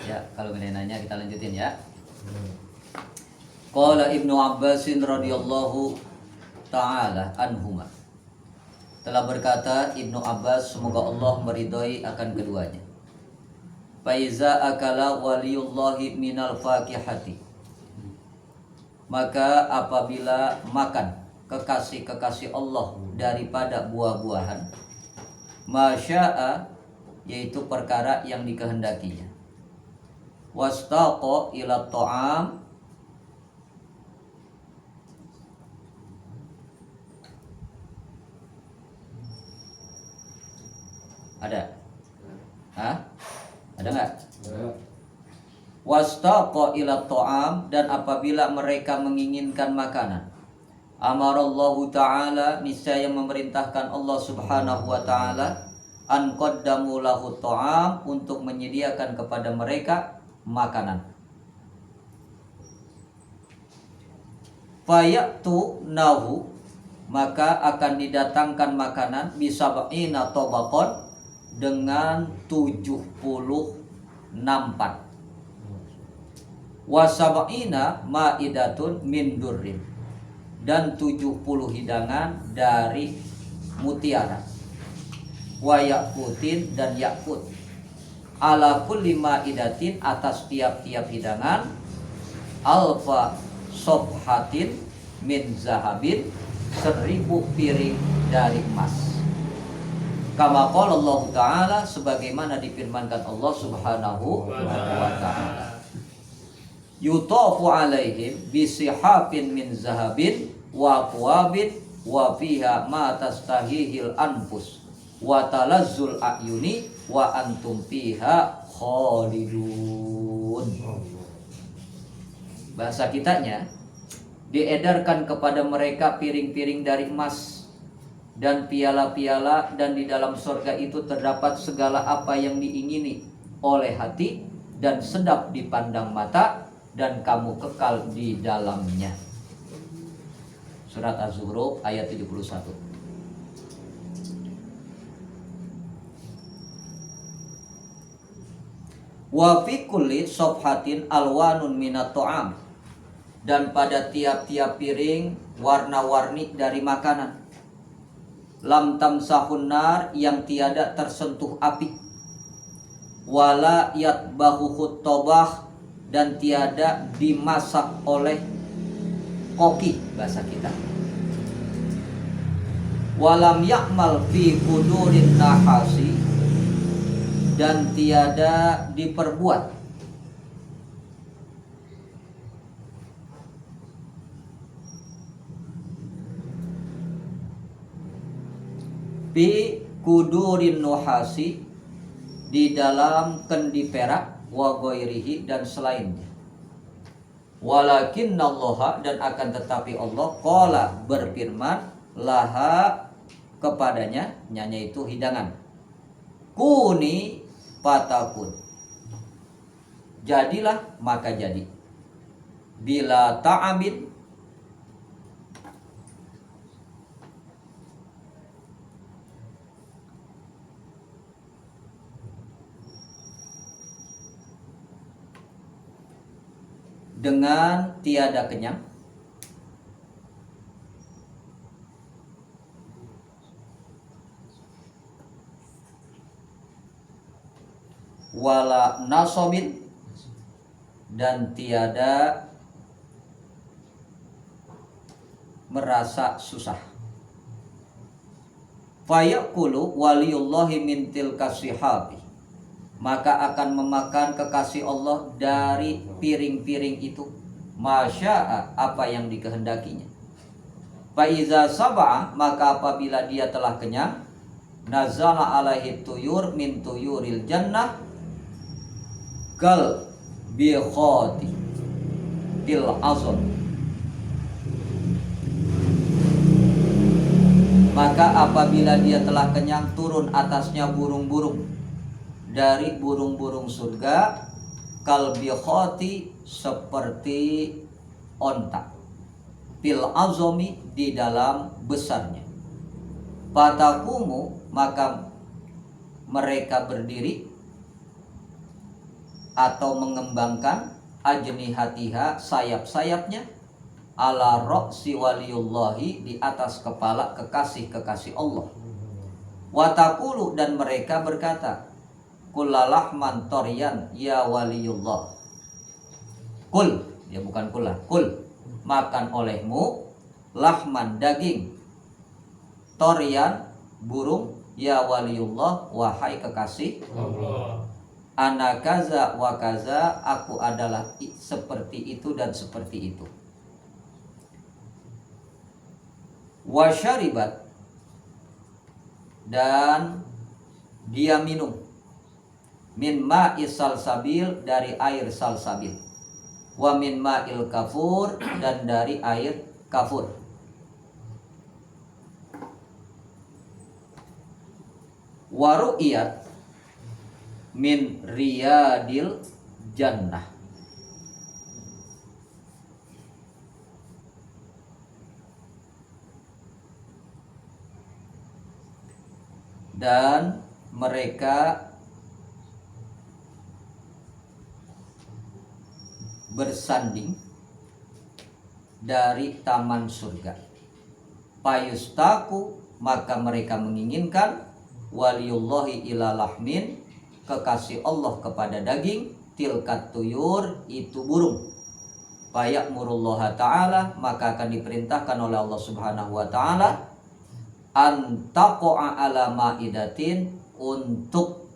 Ya, kalau nggak ada yang nanya kita lanjutin ya. Qala Ibnu Abbasin radhiyallahu ta'ala anhuma. Telah berkata Ibnu Abbas, semoga Allah meridhai akan keduanya. Faiza akala waliyullahi minal fakihati. Maka apabila makan kekasih-kekasih Allah daripada buah-buahan, masya'a, yaitu perkara yang dikehendakinya, wastaqa ila ta'am, ada? Hah? Ada nggak? Wastaqa ila ta'am, dan apabila mereka menginginkan makanan, amarallahu ta'ala, niscaya memerintahkan Allah subhanahu wa ta'ala, an qaddamu lahu ta'am, untuk menyediakan kepada mereka makanan. Fayatu nahu, maka akan didatangkan makanan bisab'ina tabaqan, dengan 70 nampan. Wasab'ina ma'idatun min durrin, dan 70 hidangan dari mutiara. Wa yaqutin, dan yakut. Ala kulli ma'idatin, atas tiap-tiap hidangan, alfa sobhatin min zahabin, 1000 piring dari emas. Kama qala Allah Ta'ala, sebagaimana difirmankan Allah Subhanahu wa Ta'ala. Yutafu alaihim bisihafin min zahabin wa aqwabin wa fiha ma tastahihil anfus wa talazzul a'yuni wa antum fiha khalidun. Bahasa kitanya, diedarkan kepada mereka piring-piring dari emas dan piala-piala, dan di dalam surga itu terdapat segala apa yang diingini oleh hati dan sedap dipandang mata, dan kamu kekal di dalamnya. Surat Az-Zukhruf ayat 71. Wa fi kulli sofhatin alwanun minat ta'am, dan pada tiap-tiap piring warna-warni dari makanan. Lam tamsahun nar, yang tiada tersentuh api. Wala yatbahu tabah, dan tiada dimasak oleh koki, bahasa kita. Walam yakmal fi kudurin nahasi, dan tiada diperbuat fi kudurin nuhasi, di dalam kendi perak, wa ghairihi, dan selainnya. Walakinnallaha, dan akan tetapi Allah, qala, berfirman, laha, kepadanya, nyanya itu hidangan, kuni fatakun, jadilah maka jadi. Bila ta'abin, dengan tiada kenyang, wala nasobin, dan tiada merasa susah. Fayaqulu waliyullahi min tilka sihabi, maka akan memakan kekasih Allah dari piring-piring itu, masya'a, apa yang dikehendakinya. Faiza sab'a, maka apabila dia telah kenyang, nazala alaihi tuyur min tuyuril jannah kal bikhati til azam, maka apabila dia telah kenyang, turun atasnya burung-burung dari burung-burung surga, kal bikhati, seperti onta, fil azami, di dalam besarnya. Fatakumu, maka mereka berdiri atau mengembangkan ajnihatiha, sayap-sayapnya, ala roksi waliyullahi, di atas kepala kekasih-kekasih Allah. Watakulu, dan mereka berkata, kullalahman torian ya waliyullah. Kul, ya bukan kullah, kul, makan olehmu, lahman, daging, torian, burung, ya waliyullah, wahai kekasih Allah. Ana kaza wa kaza, aku adalah seperti itu dan seperti itu. Wa syaribat, dan dia minum, min ma'is salsabil, dari air salsabil, wa min ma'il kafur, dan dari air kafur. Wa ru'iyat min riyadil jannah, dan mereka bersanding dari taman surga. Payustaku, maka mereka menginginkan, waliyullahi ila lahmin, kekasih Allah kepada daging, tilkat tuyur, itu burung. Faya'murullaha ta'ala, maka akan diperintahkan oleh Allah subhanahu wa ta'ala, antaqo'a ala ma'idatin, untuk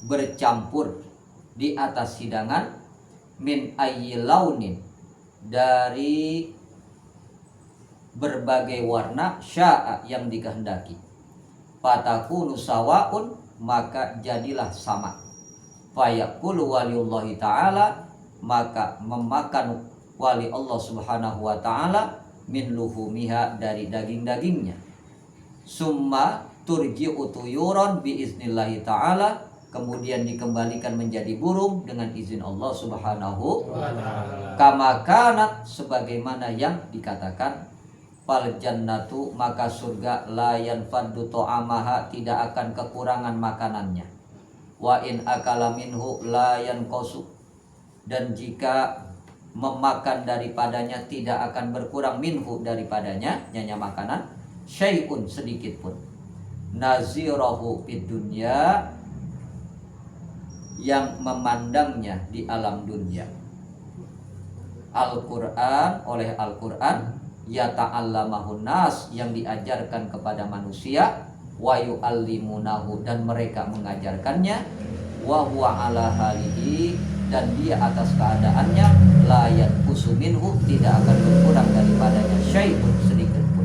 bercampur di atas hidangan, min ayyi launin, dari berbagai warna, sya'a, yang dikehendaki. Fatakunu sawaun, maka jadilah sama. Fayaqulu waliyullahi ta'ala, maka memakan wali Allah subhanahu wa ta'ala, min luhumiha, dari daging-dagingnya. Summa turji'u tuyuran biiznillahi ta'ala, kemudian dikembalikan menjadi burung dengan izin Allah subhanahu wa ta'ala. Kama kanat, sebagaimana yang dikatakan. Fal jannatu, maka surga, la yanfaddu ta'amaha, tidak akan kekurangan makanannya. Wa in akala minhu la yanqasu, dan jika memakan daripadanya tidak akan berkurang, minhu, daripadanya, nyanya makanan, syai'un, sedikit pun. Nazirahu fid dunya, yang memandangnya di alam dunia. Al-Quran, oleh Al-Quran, ya ta'allamahun nas, yang diajarkan kepada manusia, wa yu'allimunahu, dan mereka mengajarkannya, wa huwa ala halihi, dan dia atas keadaannya, la yanqusu minhu, tidak akan berkurang daripadanya syai'un, sedikit pun.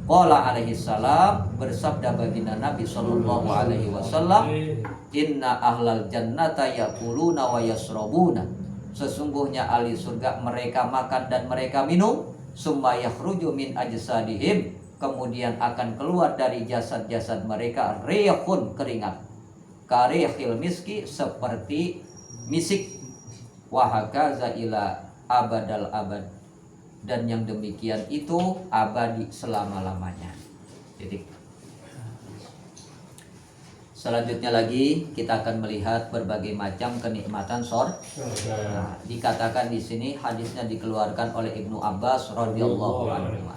Qala alaihi salam, bersabda baginda Nabi sallallahu alaihi wasallam, inna ahlal jannata yaquluna wa yasrabuna, sesungguhnya ahli surga mereka makan dan mereka minum, summa yakhruju min ajsadihim, kemudian akan keluar dari jasad-jasad mereka rihun, keringat, karihil miski, seperti misik, wahakaza ila abadal abad, dan yang demikian itu abadi selama-lamanya. Titik. Selanjutnya lagi kita akan melihat berbagai macam kenikmatan Nah, dikatakan di sini, hadisnya dikeluarkan oleh Ibnu Abbas radhiyallahu anhu,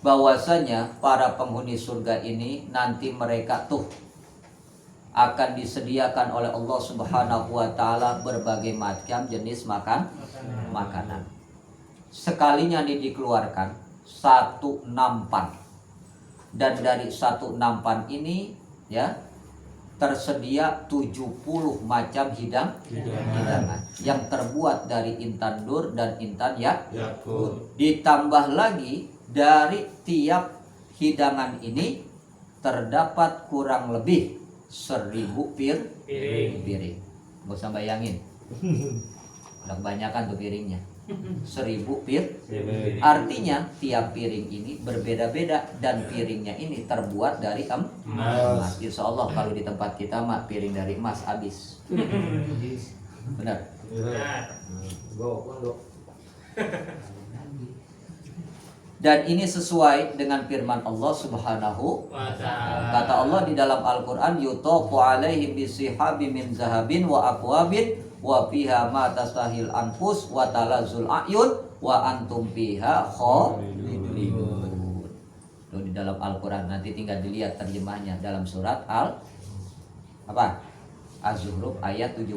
bahwasanya para penghuni surga ini nanti mereka tuh akan disediakan oleh Allah Subhanahu wa taala berbagai macam jenis makanan. Sekalinya dikeluarkan satu nampan, dan dari satu nampan ini ya tersedia 70 macam hidangan yang terbuat dari intan dur dan intan yakut. Ditambah lagi dari tiap hidangan ini terdapat kurang lebih 1000 piring. Gak usah bayangin, udah kebanyakan tuh piringnya. 1000 piring. Artinya tiap piring ini berbeda-beda, dan piringnya ini terbuat dari emas. Insya Allah kalau di tempat kita mah piring dari emas habis. Benar. Dan ini sesuai dengan firman Allah Subhanahu wa ta'ala. Kata Allah di dalam Al-Quran, yutafu alaihim bisihabi min zahabin wa akwabin wa fiha ma tastahil anfus wa talazul a'yun wa antum fiha khalidun. Itu di dalam Al-Quran, nanti tinggal dilihat terjemahnya dalam surat Az-Zukhruf ayat 71.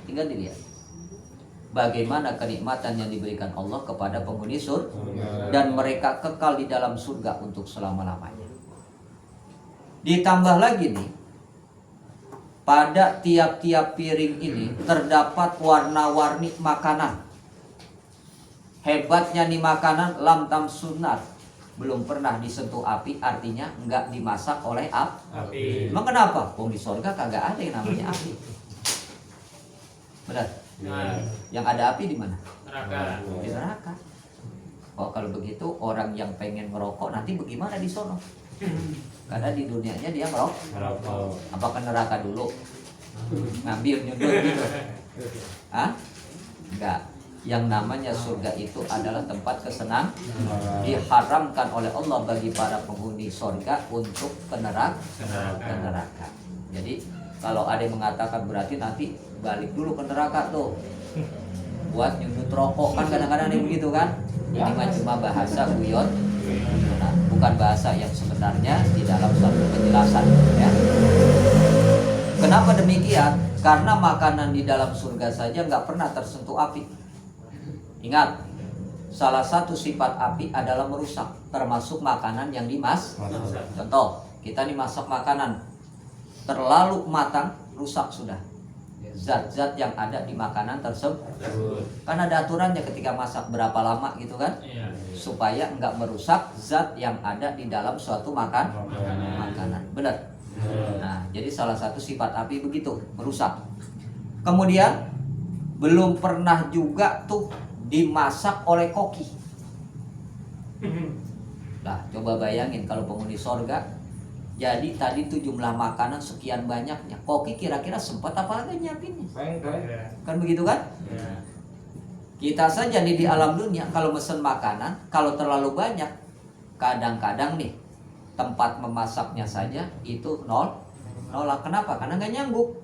Tinggal dilihat bagaimana kenikmatan yang diberikan Allah kepada penghuni surga, dan mereka kekal di dalam surga untuk selama-lamanya. Ditambah lagi nih, pada tiap-tiap piring ini terdapat warna-warni makanan. Hebatnya nih makanan lam tamsunar, belum pernah disentuh api, artinya enggak dimasak oleh api. Emang kenapa? Di surga kagak ada yang namanya api. Benar? Yang ada api di mana? Neraka. Di neraka. Oh, kalau begitu orang yang pengen merokok nanti bagaimana di sono? Karena di dunianya dia merokok. Apakah neraka dulu? Ngambil nyundul gitu? Enggak. Yang namanya surga itu adalah tempat kesenangan. Diharamkan oleh Allah bagi para penghuni surga untuk ke neraka. Jadi kalau ada yang mengatakan berarti nanti balik dulu ke neraka tuh buat nyundut rokok, kan kadang-kadang ada begitu kan. Ini mah cuma bahasa guyon, nah, bukan bahasa yang sebenarnya di dalam suatu penjelasan ya. Kenapa demikian? Karena makanan di dalam surga saja nggak pernah tersentuh api. Ingat, salah satu sifat api adalah merusak, termasuk makanan yang dimasak. Contoh, kita nih masak makanan terlalu matang, rusak sudah zat-zat yang ada di makanan tersebut. Kan ada aturannya ketika masak berapa lama gitu kan, supaya enggak merusak zat yang ada di dalam suatu makanan. Benar. Nah, jadi salah satu sifat api begitu, merusak. Kemudian belum pernah juga tuh dimasak oleh koki. Nah, coba bayangin kalau penghuni surga. Jadi tadi tuh jumlah makanan sekian banyaknya, koki kira-kira sempat apa agak nyiapinnya? Kan begitu kan? Kita saja nih di alam dunia kalau mesen makanan, kalau terlalu banyak, kadang-kadang nih tempat memasaknya saja itu nolak. Kenapa? Karena nggak nyanggup,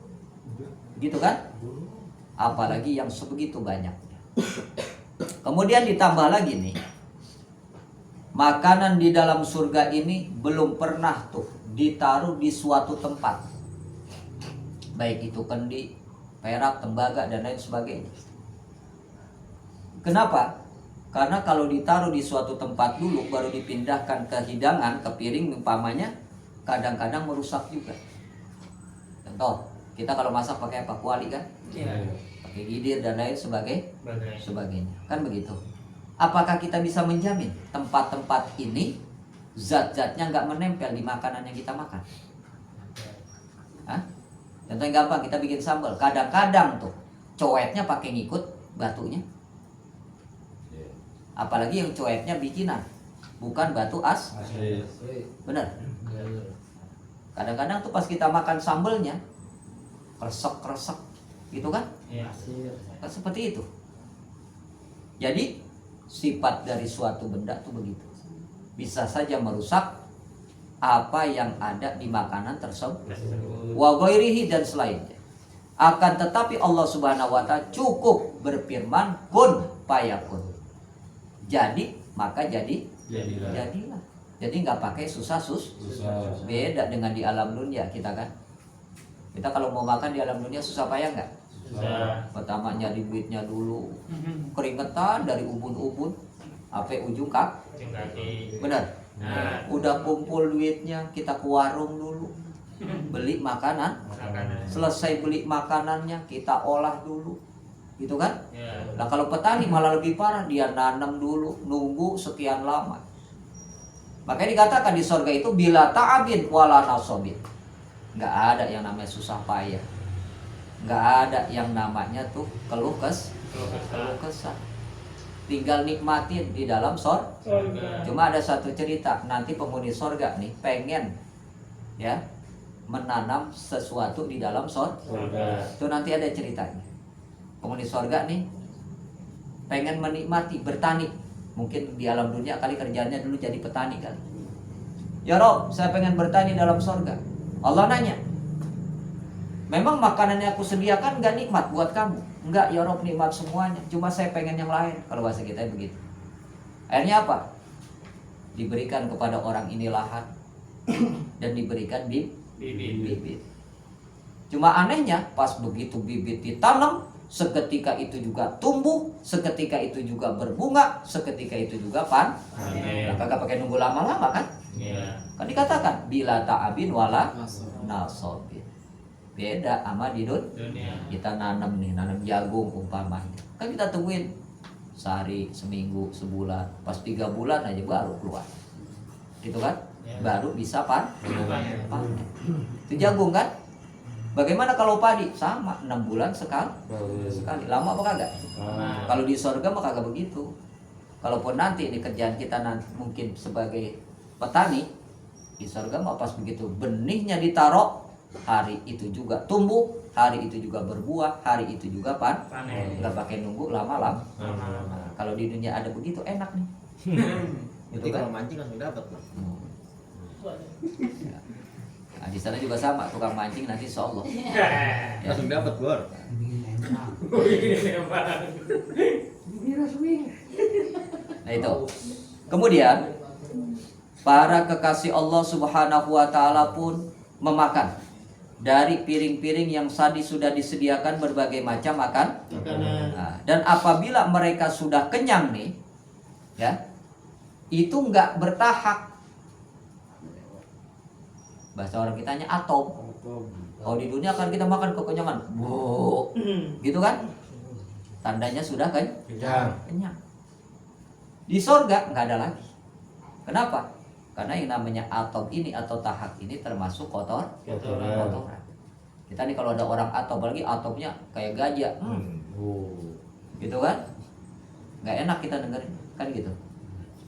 gitu kan? Apalagi yang sebegitu banyaknya. Kemudian ditambah lagi nih, makanan di dalam surga ini belum pernah tuh ditaruh di suatu tempat, baik itu kendi, perak, tembaga, dan lain sebagainya. Kenapa? Karena kalau ditaruh di suatu tempat dulu baru dipindahkan ke hidangan, ke piring umpamanya, kadang-kadang merusak juga. Contoh, kita kalau masak pakai apa? Kuali kan? Pakai gidir dan lain sebagainya. Kan begitu. Apakah kita bisa menjamin tempat-tempat ini zat-zatnya nggak menempel di makanan yang kita makan? Contoh yang gampang, kita bikin sambal. Kadang-kadang tuh coetnya pakai ngikut batunya. Apalagi yang coetnya bikinan. bukan batu Asli. benar. Kadang-kadang tuh pas kita makan sambelnya kresek gitu kan? Kan seperti itu. Jadi sifat dari suatu benda tuh begitu, bisa saja merusak apa yang ada di makanan tersebut, wa ghairihi dan selainnya. Akan tetapi Allah Subhanahu wa taala cukup berfirman kun fayakun. Jadi maka jadilah. Jadi nggak pakai susah. Beda dengan di alam dunia kita kan. Kita kalau mau makan di alam dunia susah payah nggak? Pertama nyari duitnya dulu, keringetan dari ubun-ubun sampai ujung kaki. Benar. Udah kumpul duitnya, kita ke warung dulu, beli makanan. Selesai beli makanannya, kita olah dulu, gitu kan? Nah kalau petani malah lebih parah, dia nanam dulu, nunggu sekian lama. Makanya dikatakan di sorga itu bila ta'abin wala nasobin. Nggak ada yang namanya susah payah, nggak ada yang namanya tuh keluh kesah. Tinggal nikmatin di dalam sorga. Cuma ada satu cerita, nanti penghuni sorga nih pengen ya menanam sesuatu di dalam sorga. Itu nanti ada ceritanya. Penghuni sorga nih pengen menikmati bertani. Mungkin di alam dunia kali kerjanya dulu jadi petani kali. Ya Rob, saya pengen bertani dalam sorga. Allah nanya, memang makanan yang aku sediakan nggak nikmat buat kamu? Enggak, ya Rob, nikmat semuanya. Cuma saya pengen yang lain. Kalau bahasa kita begitu. Akhirnya apa? Diberikan kepada orang ini lahan dan diberikan bibit. Cuma anehnya pas begitu bibit ditanam, seketika itu juga tumbuh, seketika itu juga berbunga, seketika itu juga panen. Kagak pakai nunggu lama-lama kan? Kan dikatakan bila ta'abin wala nasobin. Beda sama di dunia. Kita nanam jagung umpamanya, kan kita tungguin sehari, seminggu, sebulan, pas 3 bulan aja baru keluar, gitu kan? Baru bisa panen. Itu jagung kan? Bagaimana kalau padi? Sama, 6 bulan sekali. Lama apa kagak? Kalau di sorga mah kagak begitu. Kalaupun nanti ini kerjaan kita nanti mungkin sebagai petani, di sorga mah pas begitu benihnya ditaruh, hari itu juga tumbuh, hari itu juga berbuah, hari itu juga panen. Nggak pakai nunggu lama-lama. Nah, kalau di dunia ada begitu enak nih. Jadi kalau mancing langsung dapat lah. Ya. Nah, di sana juga sama, tukang mancing nanti insyaallah. Ya. Langsung dapat Bor. Nah itu. Kemudian para kekasih Allah Subhanahu wa taala pun memakan dari piring-piring yang tadi sudah disediakan berbagai macam makanan. Nah, dan apabila mereka sudah kenyang nih, ya, itu nggak bertahap. Bahasa orang kitanya atom. Kalau di dunia kan kita makan kekenyangan, gitu kan? Tandanya sudah kan? Kenyang. Di sorga nggak ada lagi. Kenapa? Karena yang namanya atom ini atau tahap ini termasuk kotoran. Kita nih kalau ada orang atom, apalagi atomnya kayak gajah, gitu kan? Nggak enak kita dengerin, kan gitu.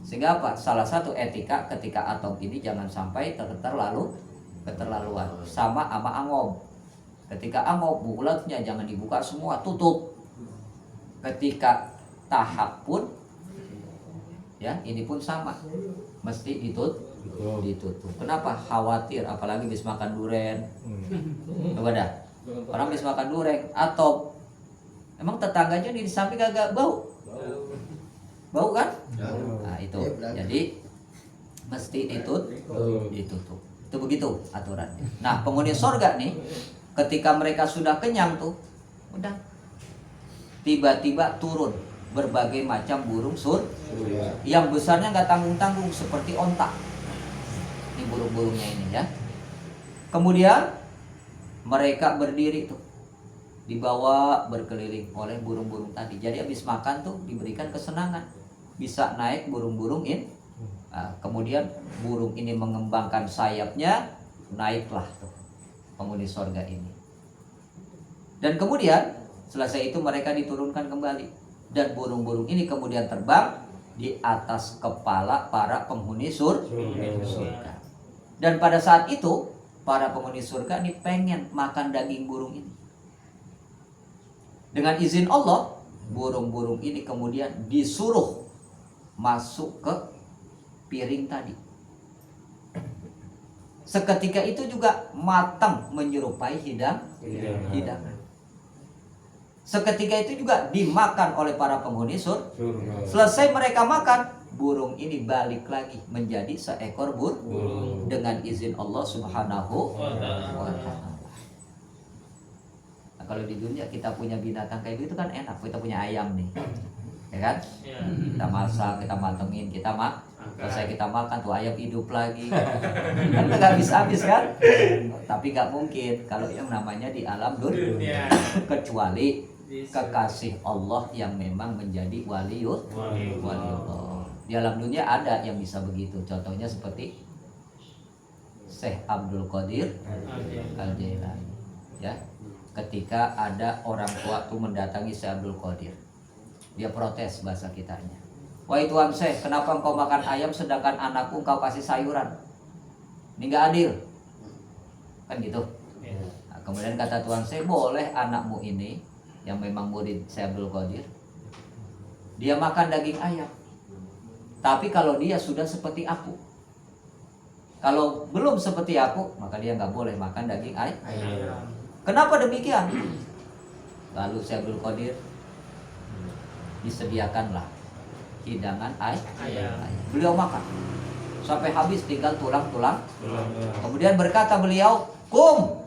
Sehingga apa? Salah satu etika ketika atom ini jangan sampai keterlaluan. Sama angop. Ketika angop, bulatnya jangan dibuka semua, tutup. Ketika tahap pun, ya ini pun sama, mesti ditutup. Kenapa? Khawatir, apalagi habis makan duren. Coba dah, orang habis makan duren atau emang tetangganya di samping agak bau kan? Nah itu, jadi mesti ditutup. Itu begitu aturannya. Nah penghuni sorga nih, ketika mereka sudah kenyang tuh, udah tiba-tiba turun berbagai macam burung yang besarnya nggak tanggung-tanggung seperti onta. Ini burung-burungnya ini ya. Kemudian mereka berdiri tuh, dibawa berkeliling oleh burung-burung tadi. Jadi habis makan tuh diberikan kesenangan, bisa naik burung-burung ini. Nah, kemudian burung ini mengembangkan sayapnya, naiklah tuh penghuni sorga ini. Dan kemudian selesai itu mereka diturunkan kembali. Dan burung-burung ini kemudian terbang di atas kepala para penghuni surga. Dan pada saat itu para penghuni surga ini pengen makan daging burung ini. Dengan izin Allah, burung-burung ini kemudian disuruh masuk ke piring tadi. Seketika itu juga matang menyerupai hidangan. Seketika itu juga dimakan oleh para penghuni surga. Selesai mereka makan, burung ini balik lagi menjadi seekor burung dengan izin Allah Subhanahu wa ta'ala. Nah, kalau di dunia kita punya binatang kayak gitu kan enak, kita punya ayam nih, ya kan? Kita masak, kita matengin, selesai kita makan tuh ayam hidup lagi, kan nggak habis-habis kan? Tapi nggak mungkin kalau yang namanya di alam dunia, kecuali kekasih Allah yang memang menjadi waliullah. Di alam dunia ada yang bisa begitu, contohnya seperti Syekh Abdul Qadir Al-Jailani, ya. Ketika ada orang tua tuh mendatangi Syekh Abdul Qadir, dia protes bahasa kitanya. Wahai Tuan Syekh, kenapa engkau makan ayam sedangkan anakku engkau kasih sayuran? Ini nggak adil, kan gitu. Nah, kemudian kata Tuan Syekh, boleh anakmu ini yang memang murid Syekh Abdul Qadir, dia makan daging ayam. Tapi kalau dia sudah seperti aku, kalau belum seperti aku, maka dia nggak boleh makan daging ayam. Kenapa demikian? Lalu Syekh Abdul Qadir disediakanlah hidangan ayam. Beliau makan sampai habis, tinggal tulang-tulang. Kemudian berkata beliau, "Kum!"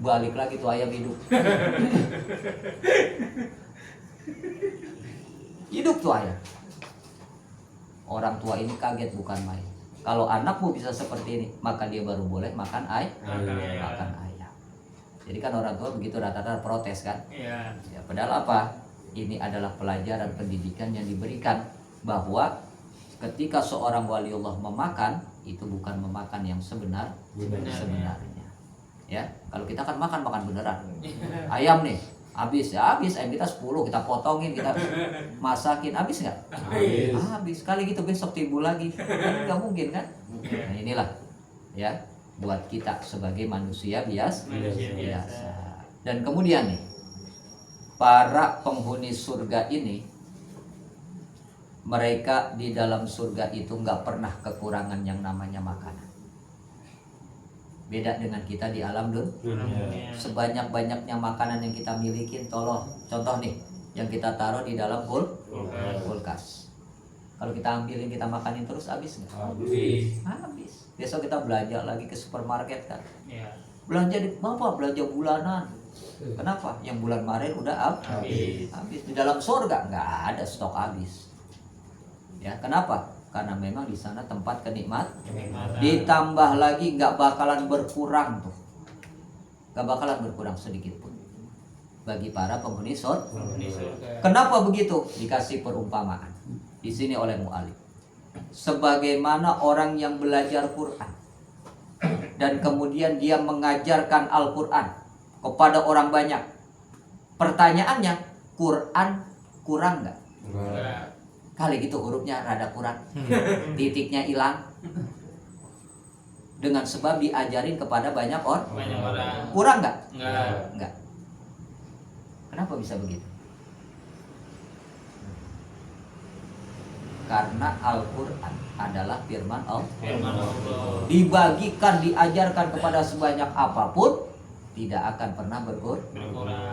Balik lagi tuh ayam hidup. Hidup tuh ayam. Orang tua ini kaget bukan main. Kalau anakmu bisa seperti ini, maka dia baru boleh makan makan ayam. Jadi kan orang tua begitu rata-rata protes kan? Ya, padahal apa? Ini adalah pelajaran pendidikan yang diberikan bahwa ketika seorang waliullah memakan, itu bukan memakan yang sebenarnya. Ya, kalau kita kan makan beneran. Ayam nih, habis ayam kita 10, kita potongin, kita masakin, habis nggak? Habis. Kali gitu besok timbul lagi, kan nggak mungkin kan? Nah, inilah ya buat kita sebagai manusia biasa. Dan kemudian nih, para penghuni surga ini, mereka di dalam surga itu nggak pernah kekurangan yang namanya makanan. Beda dengan kita di alam dunia. Sebanyak-banyaknya makanan yang kita miliki, contoh nih, yang kita taruh di dalam kulkas. Kalau kita ambilin, kita makanin terus, habis nggak? Habis. Besok kita belanja lagi ke supermarket kan? Belanja belanja bulanan. Kenapa? Yang bulan kemarin udah habis. Di dalam surga nggak ada stok habis. Ya, kenapa? Karena memang di sana tempat kenikmatan. Ditambah lagi nggak bakalan berkurang tuh. Nggak bakalan berkurang sedikit pun bagi para penghuni surga. Kenapa begitu? Dikasih perumpamaan di sini oleh mu'alif. Sebagaimana orang yang belajar Quran dan kemudian dia mengajarkan Al-Quran kepada orang banyak. Pertanyaannya, Quran kurang nggak? Kali gitu hurufnya rada kurang, titiknya hilang. Dengan sebab diajarin kepada banyak orang. Kurang nggak? Nggak. Kenapa bisa begitu? Karena Al-Quran adalah firman Allah. Dibagikan, diajarkan kepada sebanyak apapun, tidak akan pernah berkurang.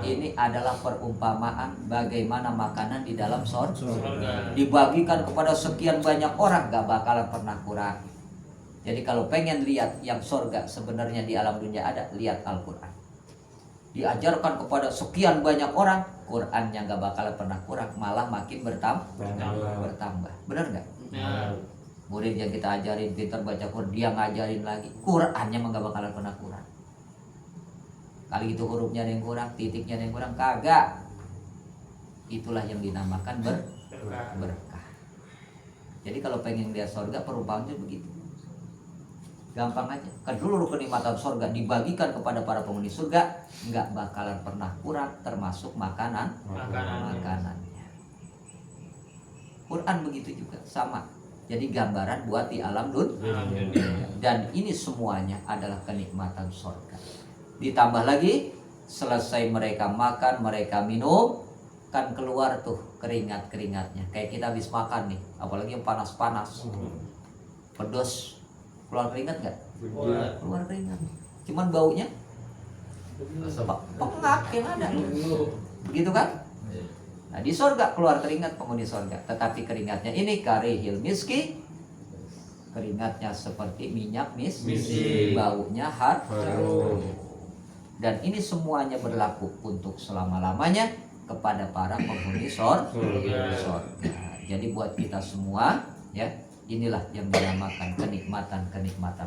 Ini adalah perumpamaan bagaimana makanan di dalam surga. Dibagikan kepada sekian banyak orang, gak bakalan pernah kurang. Jadi kalau pengen lihat yang surga sebenarnya di alam dunia ada, lihat Al-Quran. Diajarkan kepada sekian banyak orang, Qurannya gak bakalan pernah kurang, malah makin bertambah. Benar gak? Murid yang kita ajarin pintar baca Quran, dia ngajarin lagi, Qurannya mah gak bakalan pernah kurang. Kali itu hurufnya ada yang kurang, titiknya ada yang kurang, kagak. Itulah yang dinamakan berkah. Jadi kalau pengen lihat surga, perumpamaannya begitu. Gampang aja. Kan dulu kenikmatan surga dibagikan kepada para penghuni surga, nggak bakalan pernah kurang, termasuk makanannya. Quran begitu juga sama. Jadi gambaran buat di alam dunia. Dan ini semuanya adalah kenikmatan surga. Ditambah lagi selesai mereka makan, mereka minum, kan keluar tuh keringat-keringatnya. Kayak kita habis makan nih, apalagi yang panas-panas, pedas, keluar keringat nggak? Keluar keringat. Cuman baunya pengap yang ada. Begitu kan? Nah, di surga keluar keringat penghuni surga, tetapi keringatnya ini karihil miski, keringatnya seperti minyak miski, baunya harum. Dan ini semuanya berlaku untuk selama-lamanya kepada para penghuni surga. Jadi buat kita semua, ya, inilah yang dinamakan kenikmatan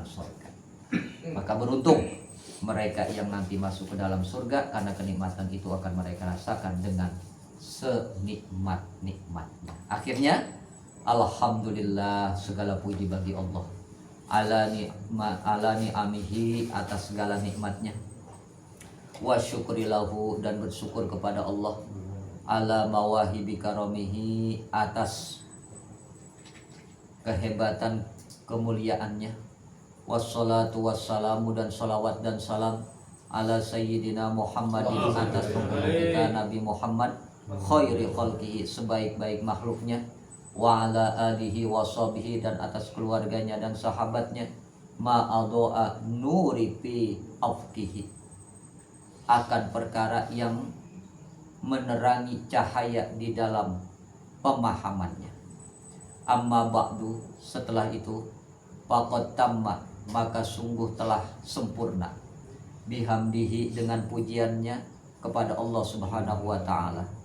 surga. Maka beruntung mereka yang nanti masuk ke dalam surga, karena kenikmatan itu akan mereka rasakan dengan senikmat-nikmatnya. Akhirnya alhamdulillah, segala puji bagi Allah ala ni'amihi, atas segala nikmatnya, wa syukrilahu, dan bersyukur kepada Allah ala mawahibi karomihi, atas kehebatan kemuliaannya, wassalatu wassalamu, dan salawat dan salam ala sayyidina Muhammadin, atas penghulu kita Nabi Muhammad, khairi khalqihi, sebaik-baik makhluknya, wa ala alihi wa sahbihi, dan atas keluarganya dan sahabatnya, ma'adho'a nuri fi afkihi, akan perkara yang menerangi cahaya di dalam pemahamannya. Amma ba'du, setelah itu, faqad tamma, maka sungguh telah sempurna, bihamdihi, dengan pujiannya kepada Allah Subhanahu wa taala,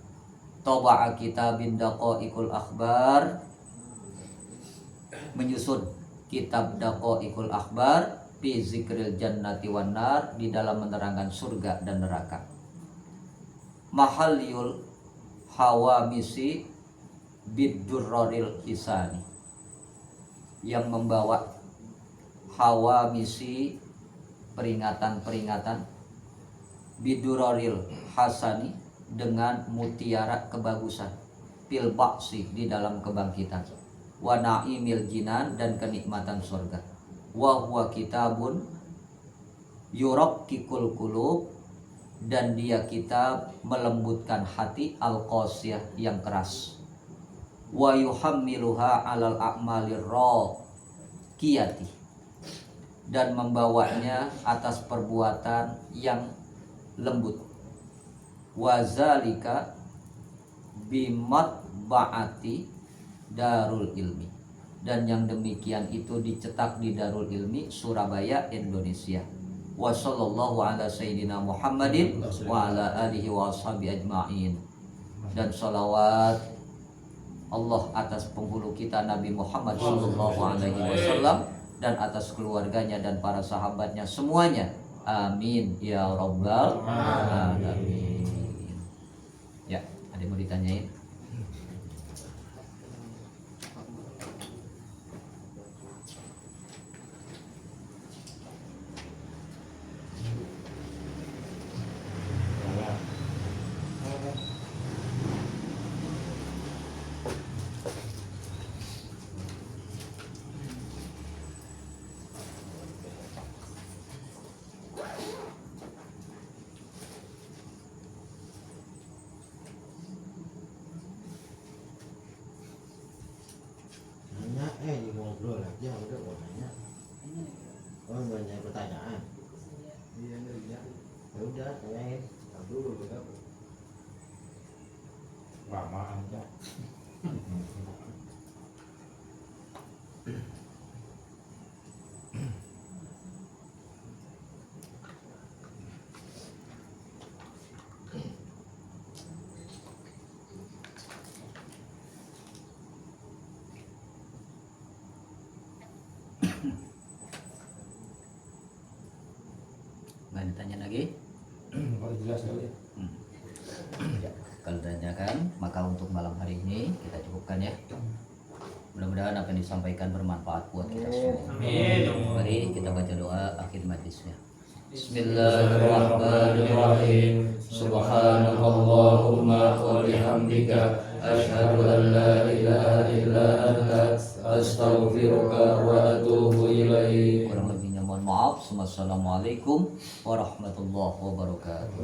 taba'a kitabin daqaiqul akhbar, menyusun kitab daqaiqul akhbar fi zikril jannati wan nar, di dalam menerangkan surga dan neraka. Mahalliyul hawamisi bidurraril hisani, yang membawa hawamisi, peringatan-peringatan, bidurraril hasani, dengan mutiara kebagusan, fil ba'si, di dalam kebangkitan, wa na'imil jinan, dan kenikmatan surga, wa huwa kitabun yuraqqikul qulub, dan dia kitab melembutkan hati, al-qasiyah, yang keras, wa yuhammiluha alal a'malir raqiyati, dan membawanya atas perbuatan yang lembut, wazalika bimatba'ati Darul Ilmi, dan yang demikian itu dicetak di Darul Ilmi Surabaya, Indonesia. Wa sallallahu ala sayyidina Muhammadin wa ala alihi wa ashabi ajma'in, dan salawat Allah atas penghulu kita Nabi Muhammad sallallahu alaihi wasallam, dan atas keluarganya dan para sahabatnya semuanya. Amin ya rabbal alamin. Ya, ada yang mau ditanyain? Ngobrol aja udah mau nanya. Oh, banyak pertanyaan. Iya. Ya udah, tanyain. Dulu kita. Lama aja. Nggak ditanya lagi? Kalau jelas kali. Ya, kalau ditanyakan, maka untuk malam hari ini kita cukupkan ya. Mudah-mudahan apa yang disampaikan bermanfaat buat kita semua. Mari kita baca doa akhir majlisnya. Bismillahirrahmanirrahim. Subhanakallahumma wa bihamdika أشهد أن لا إله إلا أنت أستغفرك وأتوب إليك. Kurang lebihnya mohon maaf. Assalamualaikum warahmatullahi wabarakatuh.